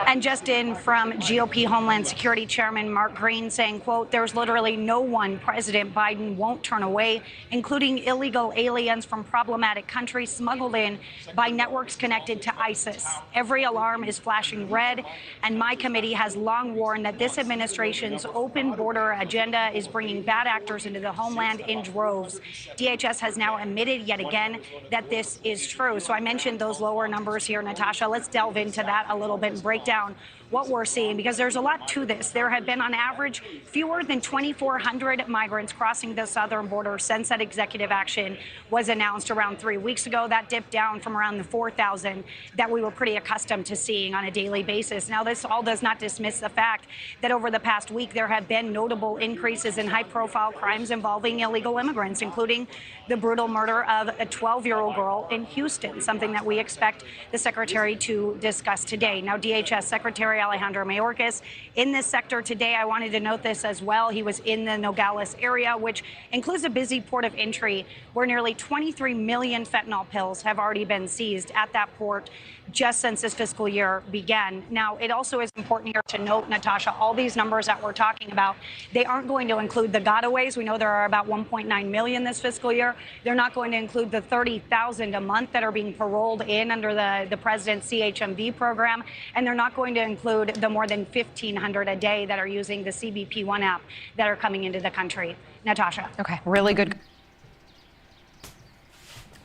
And just in from GOP Homeland Security Chairman Mark Green saying, quote, there's literally no one President Biden won't turn away, including illegal aliens from problematic countries smuggled in by networks connected to ISIS. Every alarm is flashing red, and my committee has long warned that this administration's open border agenda is bringing bad actors into the homeland in droves. DHS has now admitted yet again that this is true. So I mentioned those lower numbers here, Natasha. Let's delve into that a little bit and break down what we're seeing, because there's a lot to this. There have been on average fewer than 2,400 migrants crossing the southern border since that executive action was announced around 3 weeks ago. That dipped down from around the 4,000 that we were pretty accustomed to seeing on a daily basis. Now, this all does not dismiss the fact that over the past week there have been notable increases in high-profile crimes involving illegal immigrants, including the brutal murder of a 12-year-old girl in Houston, something that we expect the secretary to discuss today. Now, DHS Secretary Alejandro Mayorkas in this sector today. I wanted to note this as well. He was in the Nogales area, which includes a busy port of entry where nearly 23 million fentanyl pills have already been seized at that port just since this fiscal year began. Now, it also is important here to note, Natasha, all these numbers that we're talking about, they aren't going to include the gotaways. We know there are about 1.9 million this fiscal year. They're not going to include the 30,000 a month that are being paroled in under the president's CHMV program. And they're not going to include the more than 1,500 a day that are using the CBP One app that are coming into the country. Natasha. Okay, really good.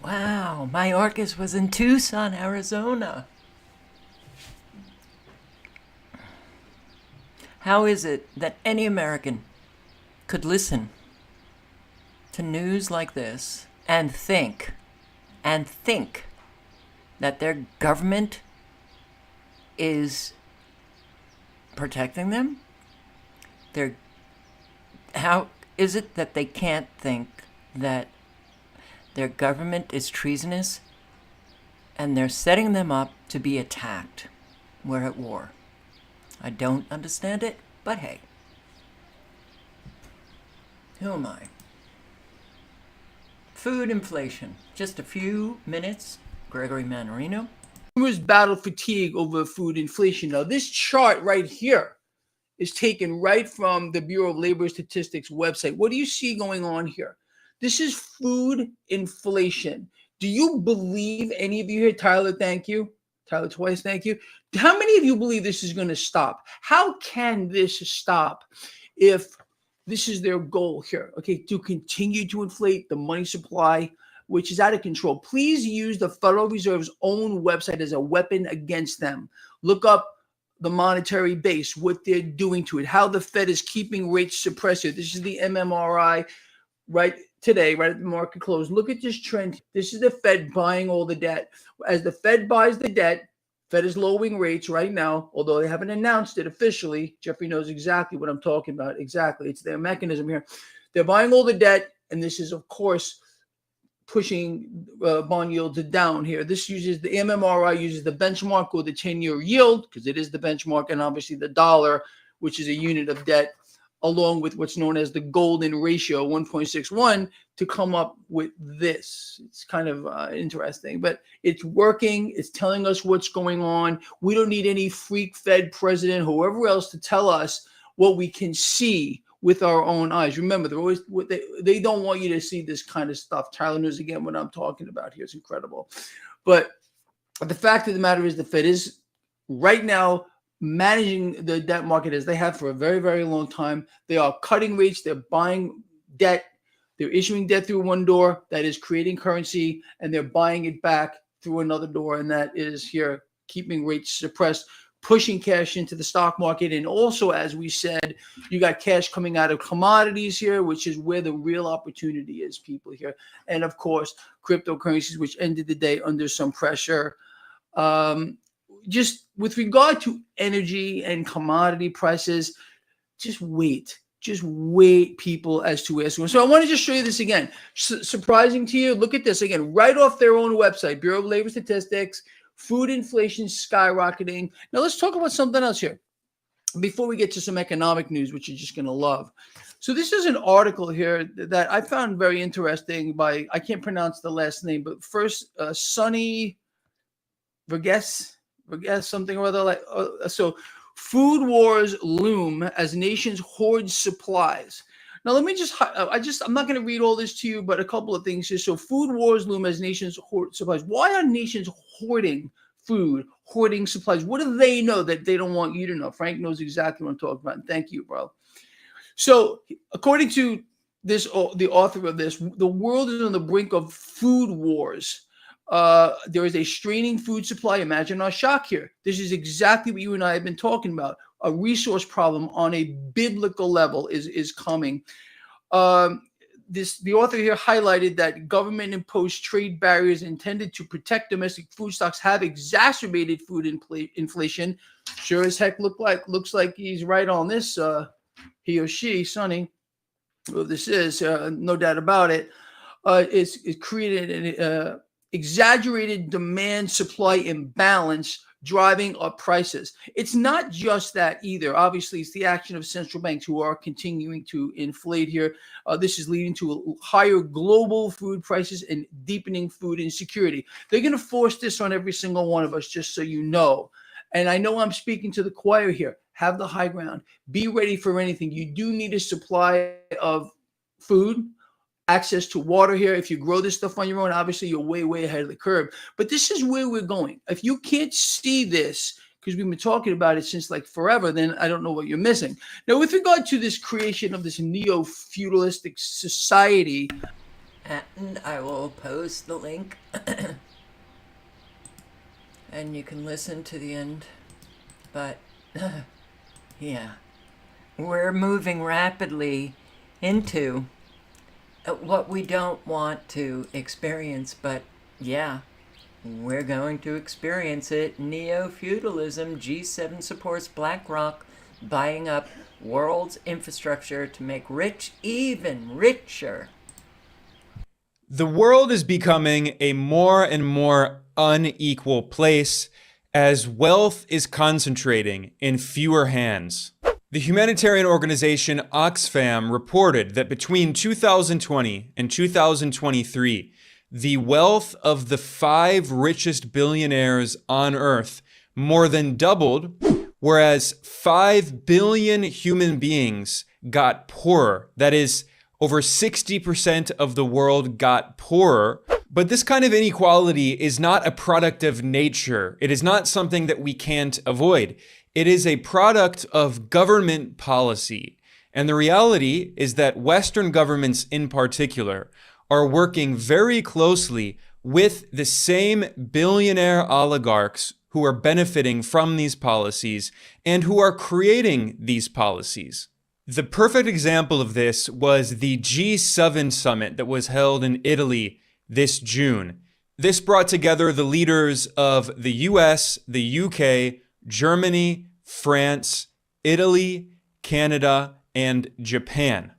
Wow, Mayorkas was in Tucson, Arizona. How is it that any American could listen to news like this and think that their government is protecting them? How is it that they can't think that their government is treasonous and they're setting them up to be attacked? We're at war. I don't understand it, but hey. Who am I? Food inflation. Just a few minutes. Gregory Mannarino. Consumers battle fatigue over food inflation. Now, this chart right here is taken right from the Bureau of Labor Statistics website. What do you see going on here? This is food inflation. Do you believe, any of you here, Tyler, thank you. Tyler twice, thank you. How many of you believe this is going to stop? How can this stop if this is their goal here? Okay, to continue to inflate the money supply, which is out of control. Please use the Federal Reserve's own website as a weapon against them. Look up the monetary base, what they're doing to it, how the Fed is keeping rates suppressed here. This is the MMRI right today, right at the market close. Look at this trend. This is the Fed buying all the debt. As the Fed buys the debt, Fed is lowering rates right now, although they haven't announced it officially. Jeffrey knows exactly what I'm talking about. Exactly. It's their mechanism here. They're buying all the debt, and this is, of course, pushing bond yields down here. This uses the MMRI, uses the benchmark or the 10-year yield, because it is the benchmark, and obviously the dollar, which is a unit of debt, along with what's known as the golden ratio, 1.61, to come up with this. It's kind of interesting, but it's working. It's telling us what's going on. We don't need any freak Fed president, whoever else, to tell us what we can see with our own eyes. Remember, they're always, they don't want you to see this kind of stuff. Tyler knows again what I'm talking about here. It's incredible. But the fact of the matter is the Fed is right now managing the debt market as they have for a very, very long time. They are cutting rates. They're buying debt. They're issuing debt through one door that is creating currency, and they're buying it back through another door, and that is here keeping rates suppressed, pushing cash into the stock market. And also, as we said, you got cash coming out of commodities here, which is where the real opportunity is, people here. And of course, cryptocurrencies, which ended the day under some pressure. Just with regard to energy and commodity prices, just wait, people, as to where. So I want to just show you this again. Surprising to you? Look at this again, right off their own website, Bureau of Labor Statistics. Food inflation skyrocketing. Now let's talk about something else here before we get to some economic news, which you're just going to love. So this is an article here that I found very interesting by, I can't pronounce the last name, but first Sonny Vergés, something or other. Like so, food wars loom as nations hoard supplies. Now, let me I'm not going to read all this to you, but a couple of things here. So food wars loom as nations hoard supplies. Why are nations hoarding food, hoarding supplies? What do they know that they don't want you to know? Frank knows exactly what I'm talking about. And thank you, bro. So according to this, the author of this, the world is on the brink of food wars. There is a straining food supply. Imagine our shock here. This is exactly what you and I have been talking about. A resource problem on a biblical level is coming. The author here highlighted that government-imposed trade barriers intended to protect domestic food stocks have exacerbated food inflation. Sure as heck looks like he's right on this. He or she, Sonny, well, this is no doubt about it. It created an exaggerated demand-supply imbalance, driving up prices. It's not just that either. Obviously, it's the action of central banks who are continuing to inflate here. This is leading to higher global food prices and deepening food insecurity. They're going to force this on every single one of us, just so you know. And I know I'm speaking to the choir here. Have the high ground. Be ready for anything. You do need a supply of food, access to water here. If you grow this stuff on your own, obviously you're way, way ahead of the curve. But this is where we're going. If you can't see this, because we've been talking about it since like forever, then I don't know what you're missing. Now, with regard to this creation of this neo-feudalistic society, and I will post the link, and you can listen to the end. But yeah, we're moving rapidly into what we don't want to experience, but yeah, we're going to experience it. Neo-feudalism. G7 supports BlackRock buying up world's infrastructure to make rich even richer. The world is becoming a more and more unequal place as wealth is concentrating in fewer hands. The humanitarian organization Oxfam reported that between 2020 and 2023, the wealth of the 5 richest billionaires on Earth more than doubled, whereas 5 billion human beings got poorer. That is, over 60% of the world got poorer. But this kind of inequality is not a product of nature. It is not something that we can't avoid. It is a product of government policy. And the reality is that Western governments in particular are working very closely with the same billionaire oligarchs who are benefiting from these policies and who are creating these policies. The perfect example of this was the G7 summit that was held in Italy this June. This brought together the leaders of the US, the UK, Germany, France, Italy, Canada, and Japan.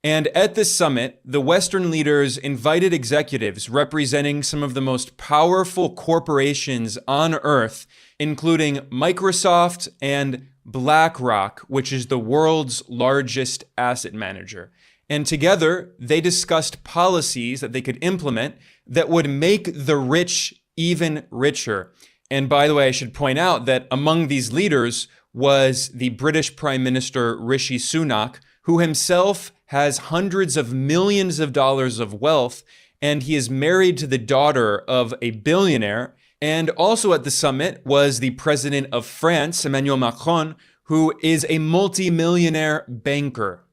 And at this summit, the Western leaders invited executives representing some of the most powerful corporations on Earth, including Microsoft and BlackRock, which is the world's largest asset manager. And together, they discussed policies that they could implement that would make the rich even richer. And by the way, I should point out that among these leaders was the British Prime Minister Rishi Sunak, who himself has hundreds of millions of dollars of wealth, and he is married to the daughter of a billionaire. And also at the summit was the president of France, Emmanuel Macron, who is a multi-millionaire banker.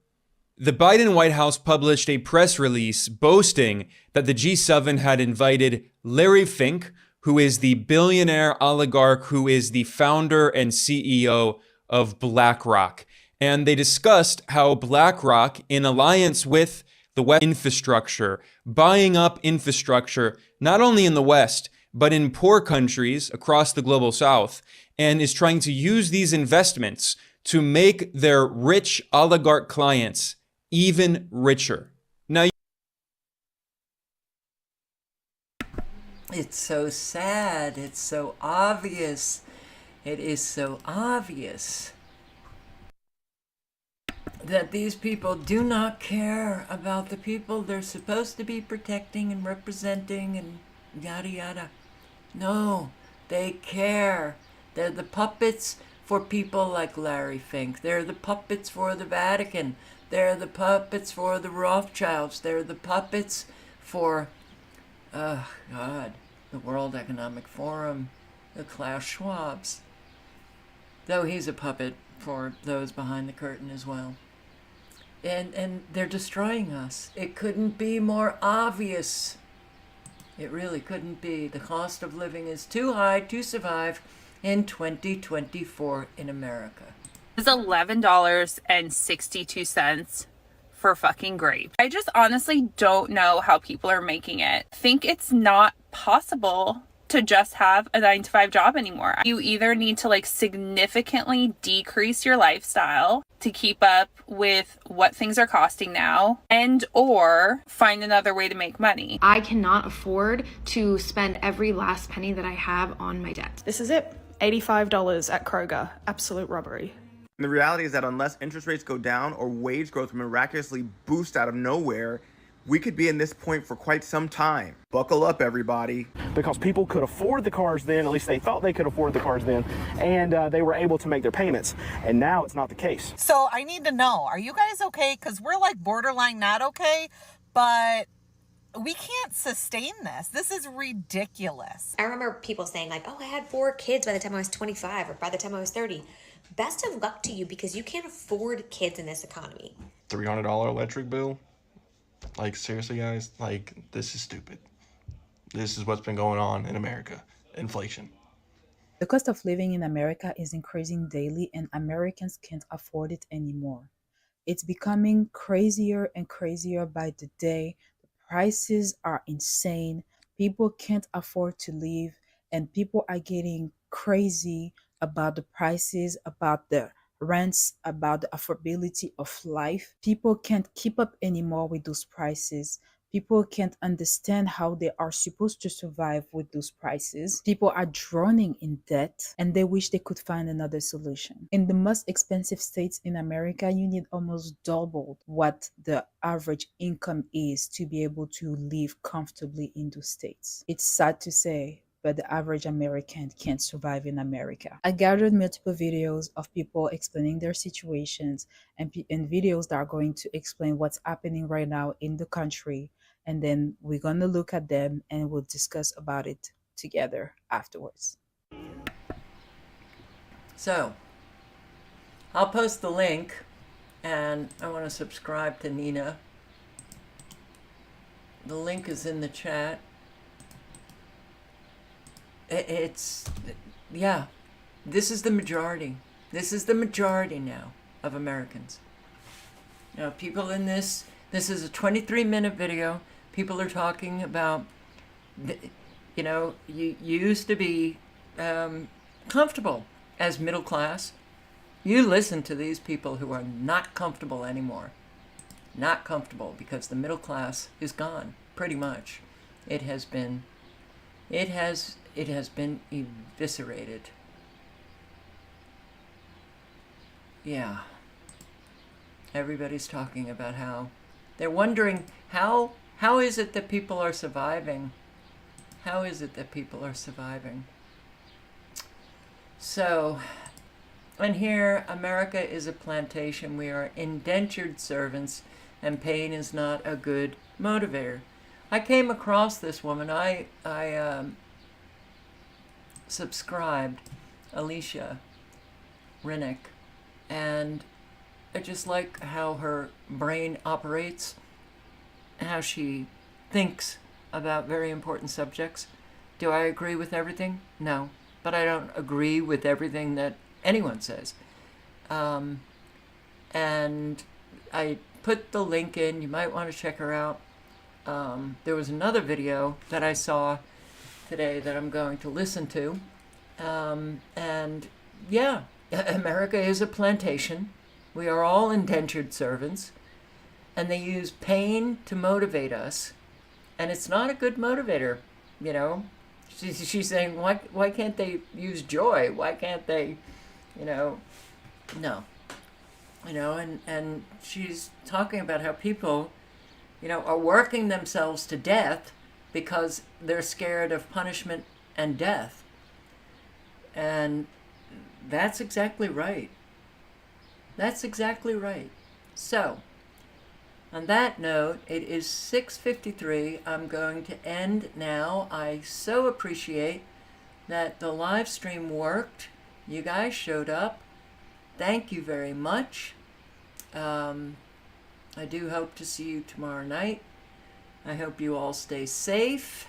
The Biden White House published a press release boasting that the G7 had invited Larry Fink, who is the billionaire oligarch who is the founder and CEO of BlackRock. And they discussed how BlackRock, in alliance with the West infrastructure, buying up infrastructure, not only in the West, but in poor countries across the global South, and is trying to use these investments to make their rich oligarch clients even richer. Now, it's so sad. It's so obvious. It is so obvious that these people do not care about the people they're supposed to be protecting and representing and yada yada. No, they care. They're the puppets for people like Larry Fink. They're the puppets for the Vatican. They're the puppets for the Rothschilds. They're the puppets for, the World Economic Forum, the Klaus Schwabs. Though he's a puppet for those behind the curtain as well. And they're destroying us. It couldn't be more obvious. It really couldn't be. The cost of living is too high to survive in 2024 in America. It's $11.62 for fucking grape. I just honestly don't know how people are making it. I think it's not possible to just have a 9-to-5 job anymore. You either need to significantly decrease your lifestyle to keep up with what things are costing now, and or find another way to make money. I cannot afford to spend every last penny that I have on my debt. This is it. $85 at Kroger. Absolute robbery. And the reality is that unless interest rates go down or wage growth miraculously boost out of nowhere, we could be in this point for quite some time. Buckle up, everybody. Because people could afford the cars then, at least they thought they could afford the cars then, and they were able to make their payments. And now it's not the case. So I need to know, are you guys okay? Because we're borderline not okay, but we can't sustain this. This is ridiculous. I remember people saying oh, I had 4 kids by the time I was 25 or by the time I was 30. Best of luck to you because you can't afford kids in this economy. $300 electric bill? Seriously, guys, this is stupid. This is what's been going on in America. Inflation. The cost of living in America is increasing daily, and Americans can't afford it anymore. It's becoming crazier and crazier by the day. The prices are insane. People can't afford to live, and people are getting crazy about the prices, about the rents, about the affordability of life. People can't keep up anymore with those prices. People can't understand how they are supposed to survive with those prices. People are drowning in debt and they wish they could find another solution. In the most expensive states in America, you need almost double what the average income is to be able to live comfortably in those states. It's sad to say, but the average American can't survive in America. I gathered multiple videos of people explaining their situations and videos that are going to explain what's happening right now in the country. And then we're going to look at them and we'll discuss about it together afterwards. So, I'll post the link, and I want to subscribe to Nina. The link is in the chat. Yeah, this is the majority. This is the majority now of Americans. Now, people in this is a 23-minute video. People are talking about, you used to be comfortable as middle class. You listen to these people who are not comfortable anymore. Not comfortable because the middle class is gone, pretty much. It has been eviscerated. Yeah. Everybody's talking about how they're wondering how is it that people are surviving? How is it that people are surviving? So, and here, America is a plantation. We are indentured servants, and pain is not a good motivator. I came across this woman. I subscribed, Alicia Rennick, and I just like how her brain operates, how she thinks about very important subjects. Do I agree with everything? No. But I don't agree with everything that anyone says. And I put the link in. You might want to check her out. There was another video that I saw today that I'm going to listen to. And yeah, America is a plantation. We are all indentured servants. And they use pain to motivate us. And it's not a good motivator, you know. She's saying, why can't they use joy? Why can't they, no. And she's talking about how people, are working themselves to death because they're scared of punishment and death. And that's exactly right. That's exactly right. So, on that note, it is 6:53. I'm going to end now. I so appreciate that the live stream worked. You guys showed up. Thank you very much. I do hope to see you tomorrow night. I hope you all stay safe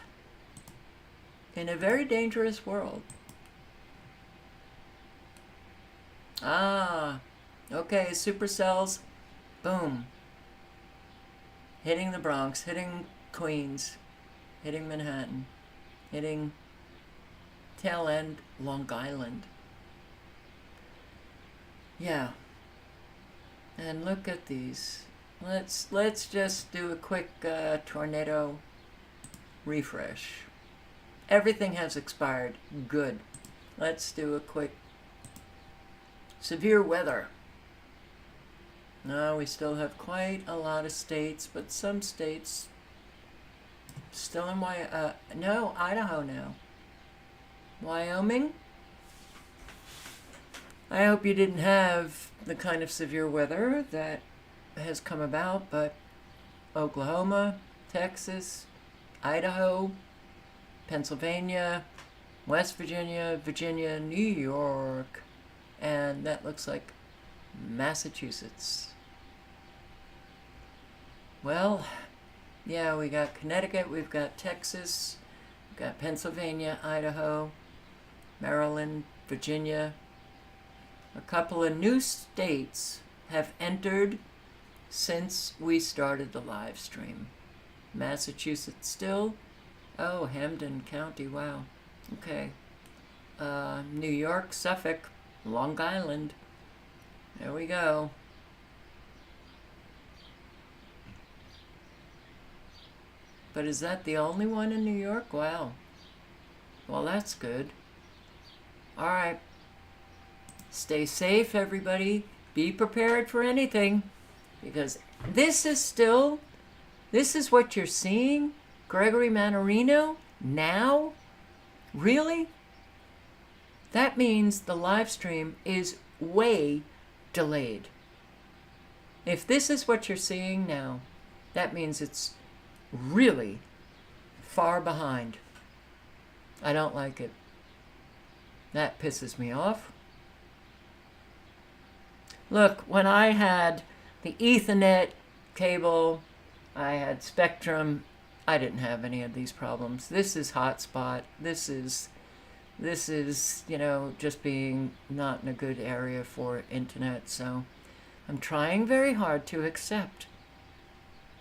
in a very dangerous world. Okay, supercells. Boom. Hitting the Bronx, hitting Queens, hitting Manhattan, hitting tail end Long Island. Yeah. And look at these. Let's just do a quick tornado refresh. Everything has expired. Good. Let's do a quick severe weather. No, we still have quite a lot of states, but some states still in Idaho now. Wyoming? I hope you didn't have the kind of severe weather that has come about, but Oklahoma, Texas, Idaho, Pennsylvania, West Virginia, New York, and that looks like Massachusetts. Well, yeah, we got Connecticut, we've got Texas, we've got Pennsylvania, Idaho, Maryland, Virginia. A couple of new states have entered since we started the live stream. Massachusetts still. Oh, Hampden County, wow. Okay. New York, Suffolk, Long Island. There we go. But is that the only one in New York? Wow. Well, that's good. All right. Stay safe, everybody. Be prepared for anything. Because this is what you're seeing. Gregory Mannarino, now. Really? That means the live stream is way delayed. If this is what you're seeing now, that means it's really far behind. I don't like it. That pisses me off. Look, when I had the Ethernet cable, I had Spectrum, I didn't have any of these problems. This is hotspot. This is, you know, just being not in a good area for internet. So I'm trying very hard to accept.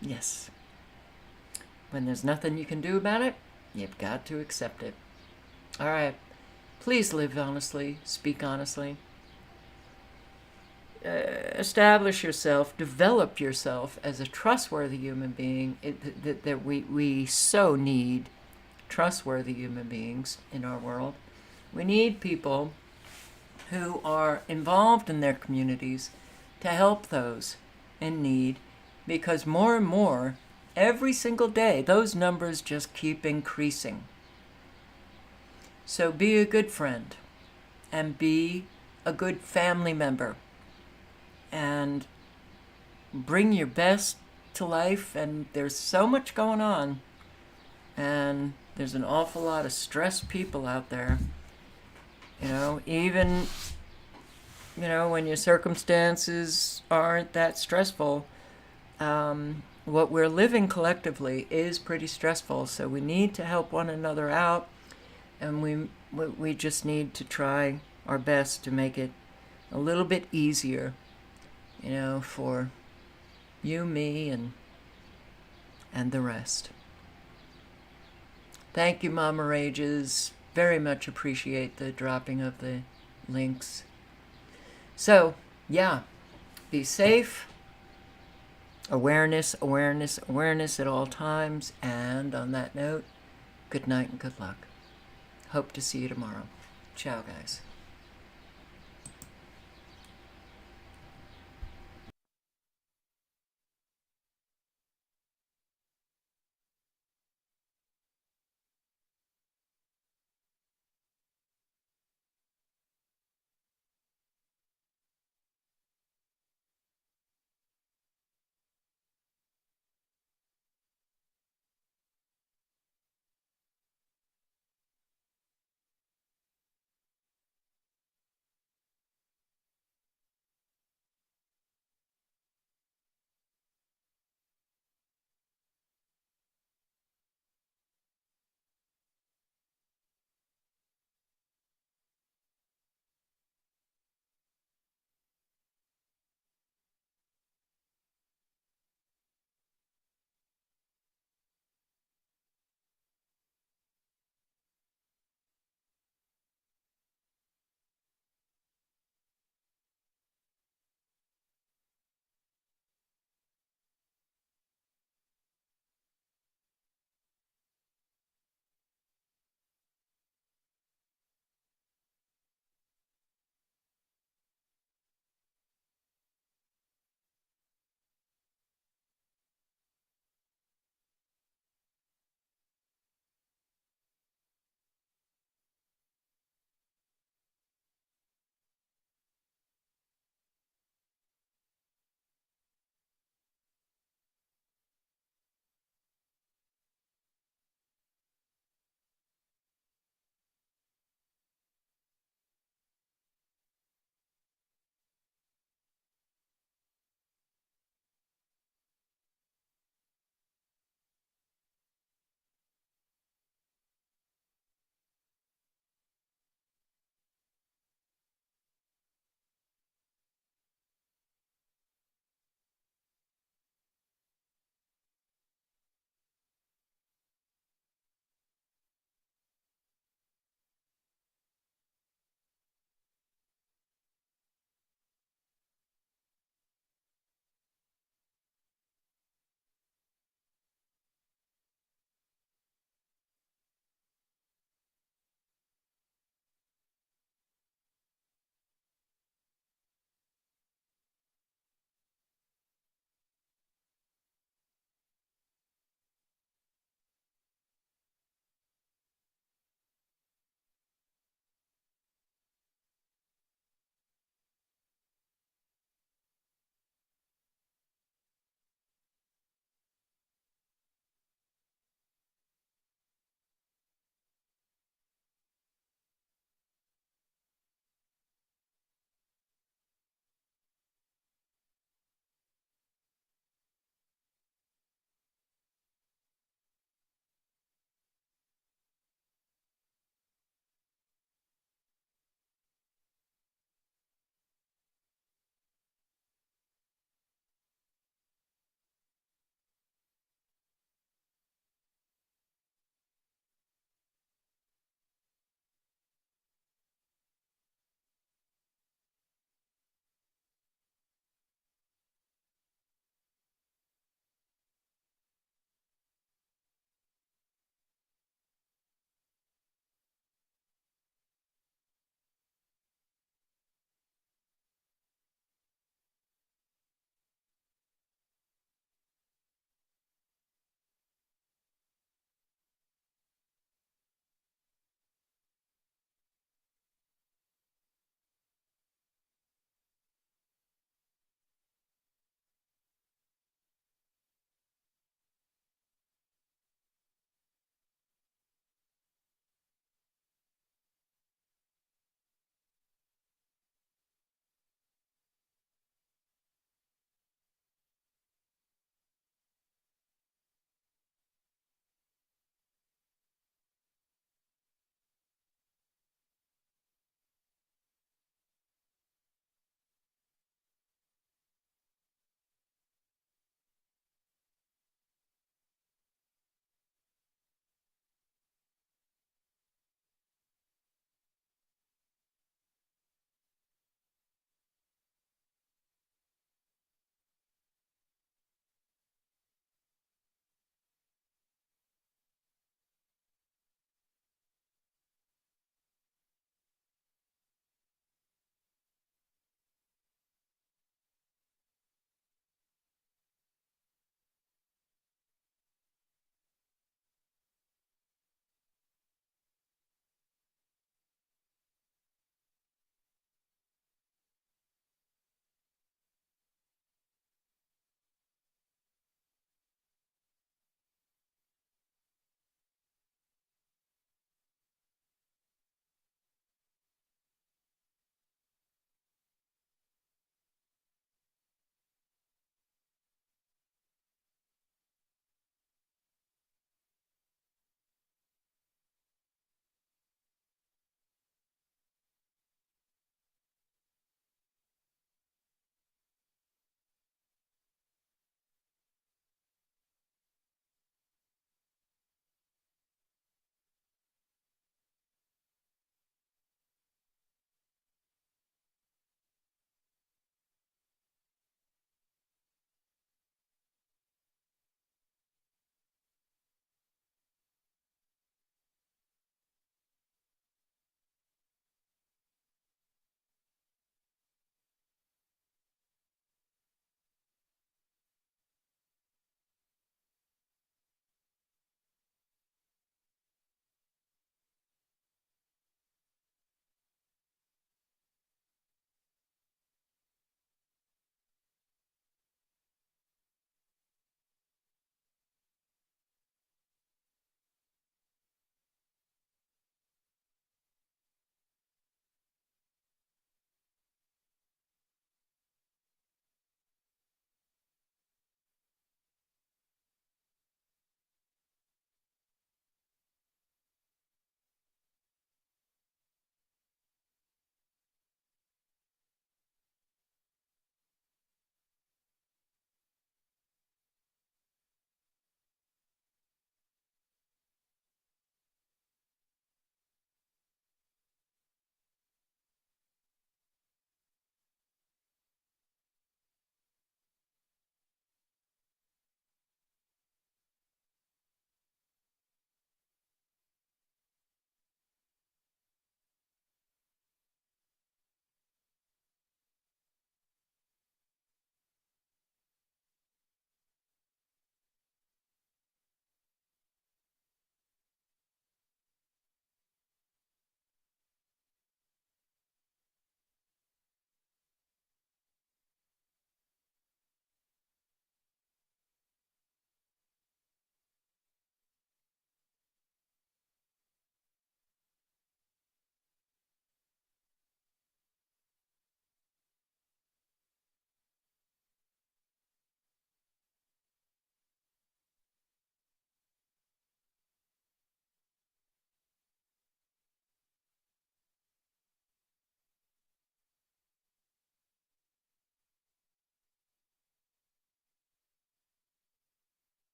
Yes. When there's nothing you can do about it, you've got to accept it. All right. Please live honestly. Speak honestly. Establish yourself, develop yourself as a trustworthy human being. That we so need trustworthy human beings in our world. We need people who are involved in their communities to help those in need, because more and more, every single day, those numbers just keep increasing. So be a good friend and be a good family member. And bring your best to life. And there's so much going on. And there's an awful lot of stressed people out there. You know, even, you know, when your circumstances aren't that stressful, what we're living collectively is pretty stressful. So we need to help one another out. And we just need to try our best to make it a little bit easier, you know, for you, me, and the rest. Thank you, Mama Rages. Very much appreciate the dropping of the links. So, yeah, be safe. Awareness, awareness, awareness at all times. And on that note, good night and good luck. Hope to see you tomorrow. Ciao, guys.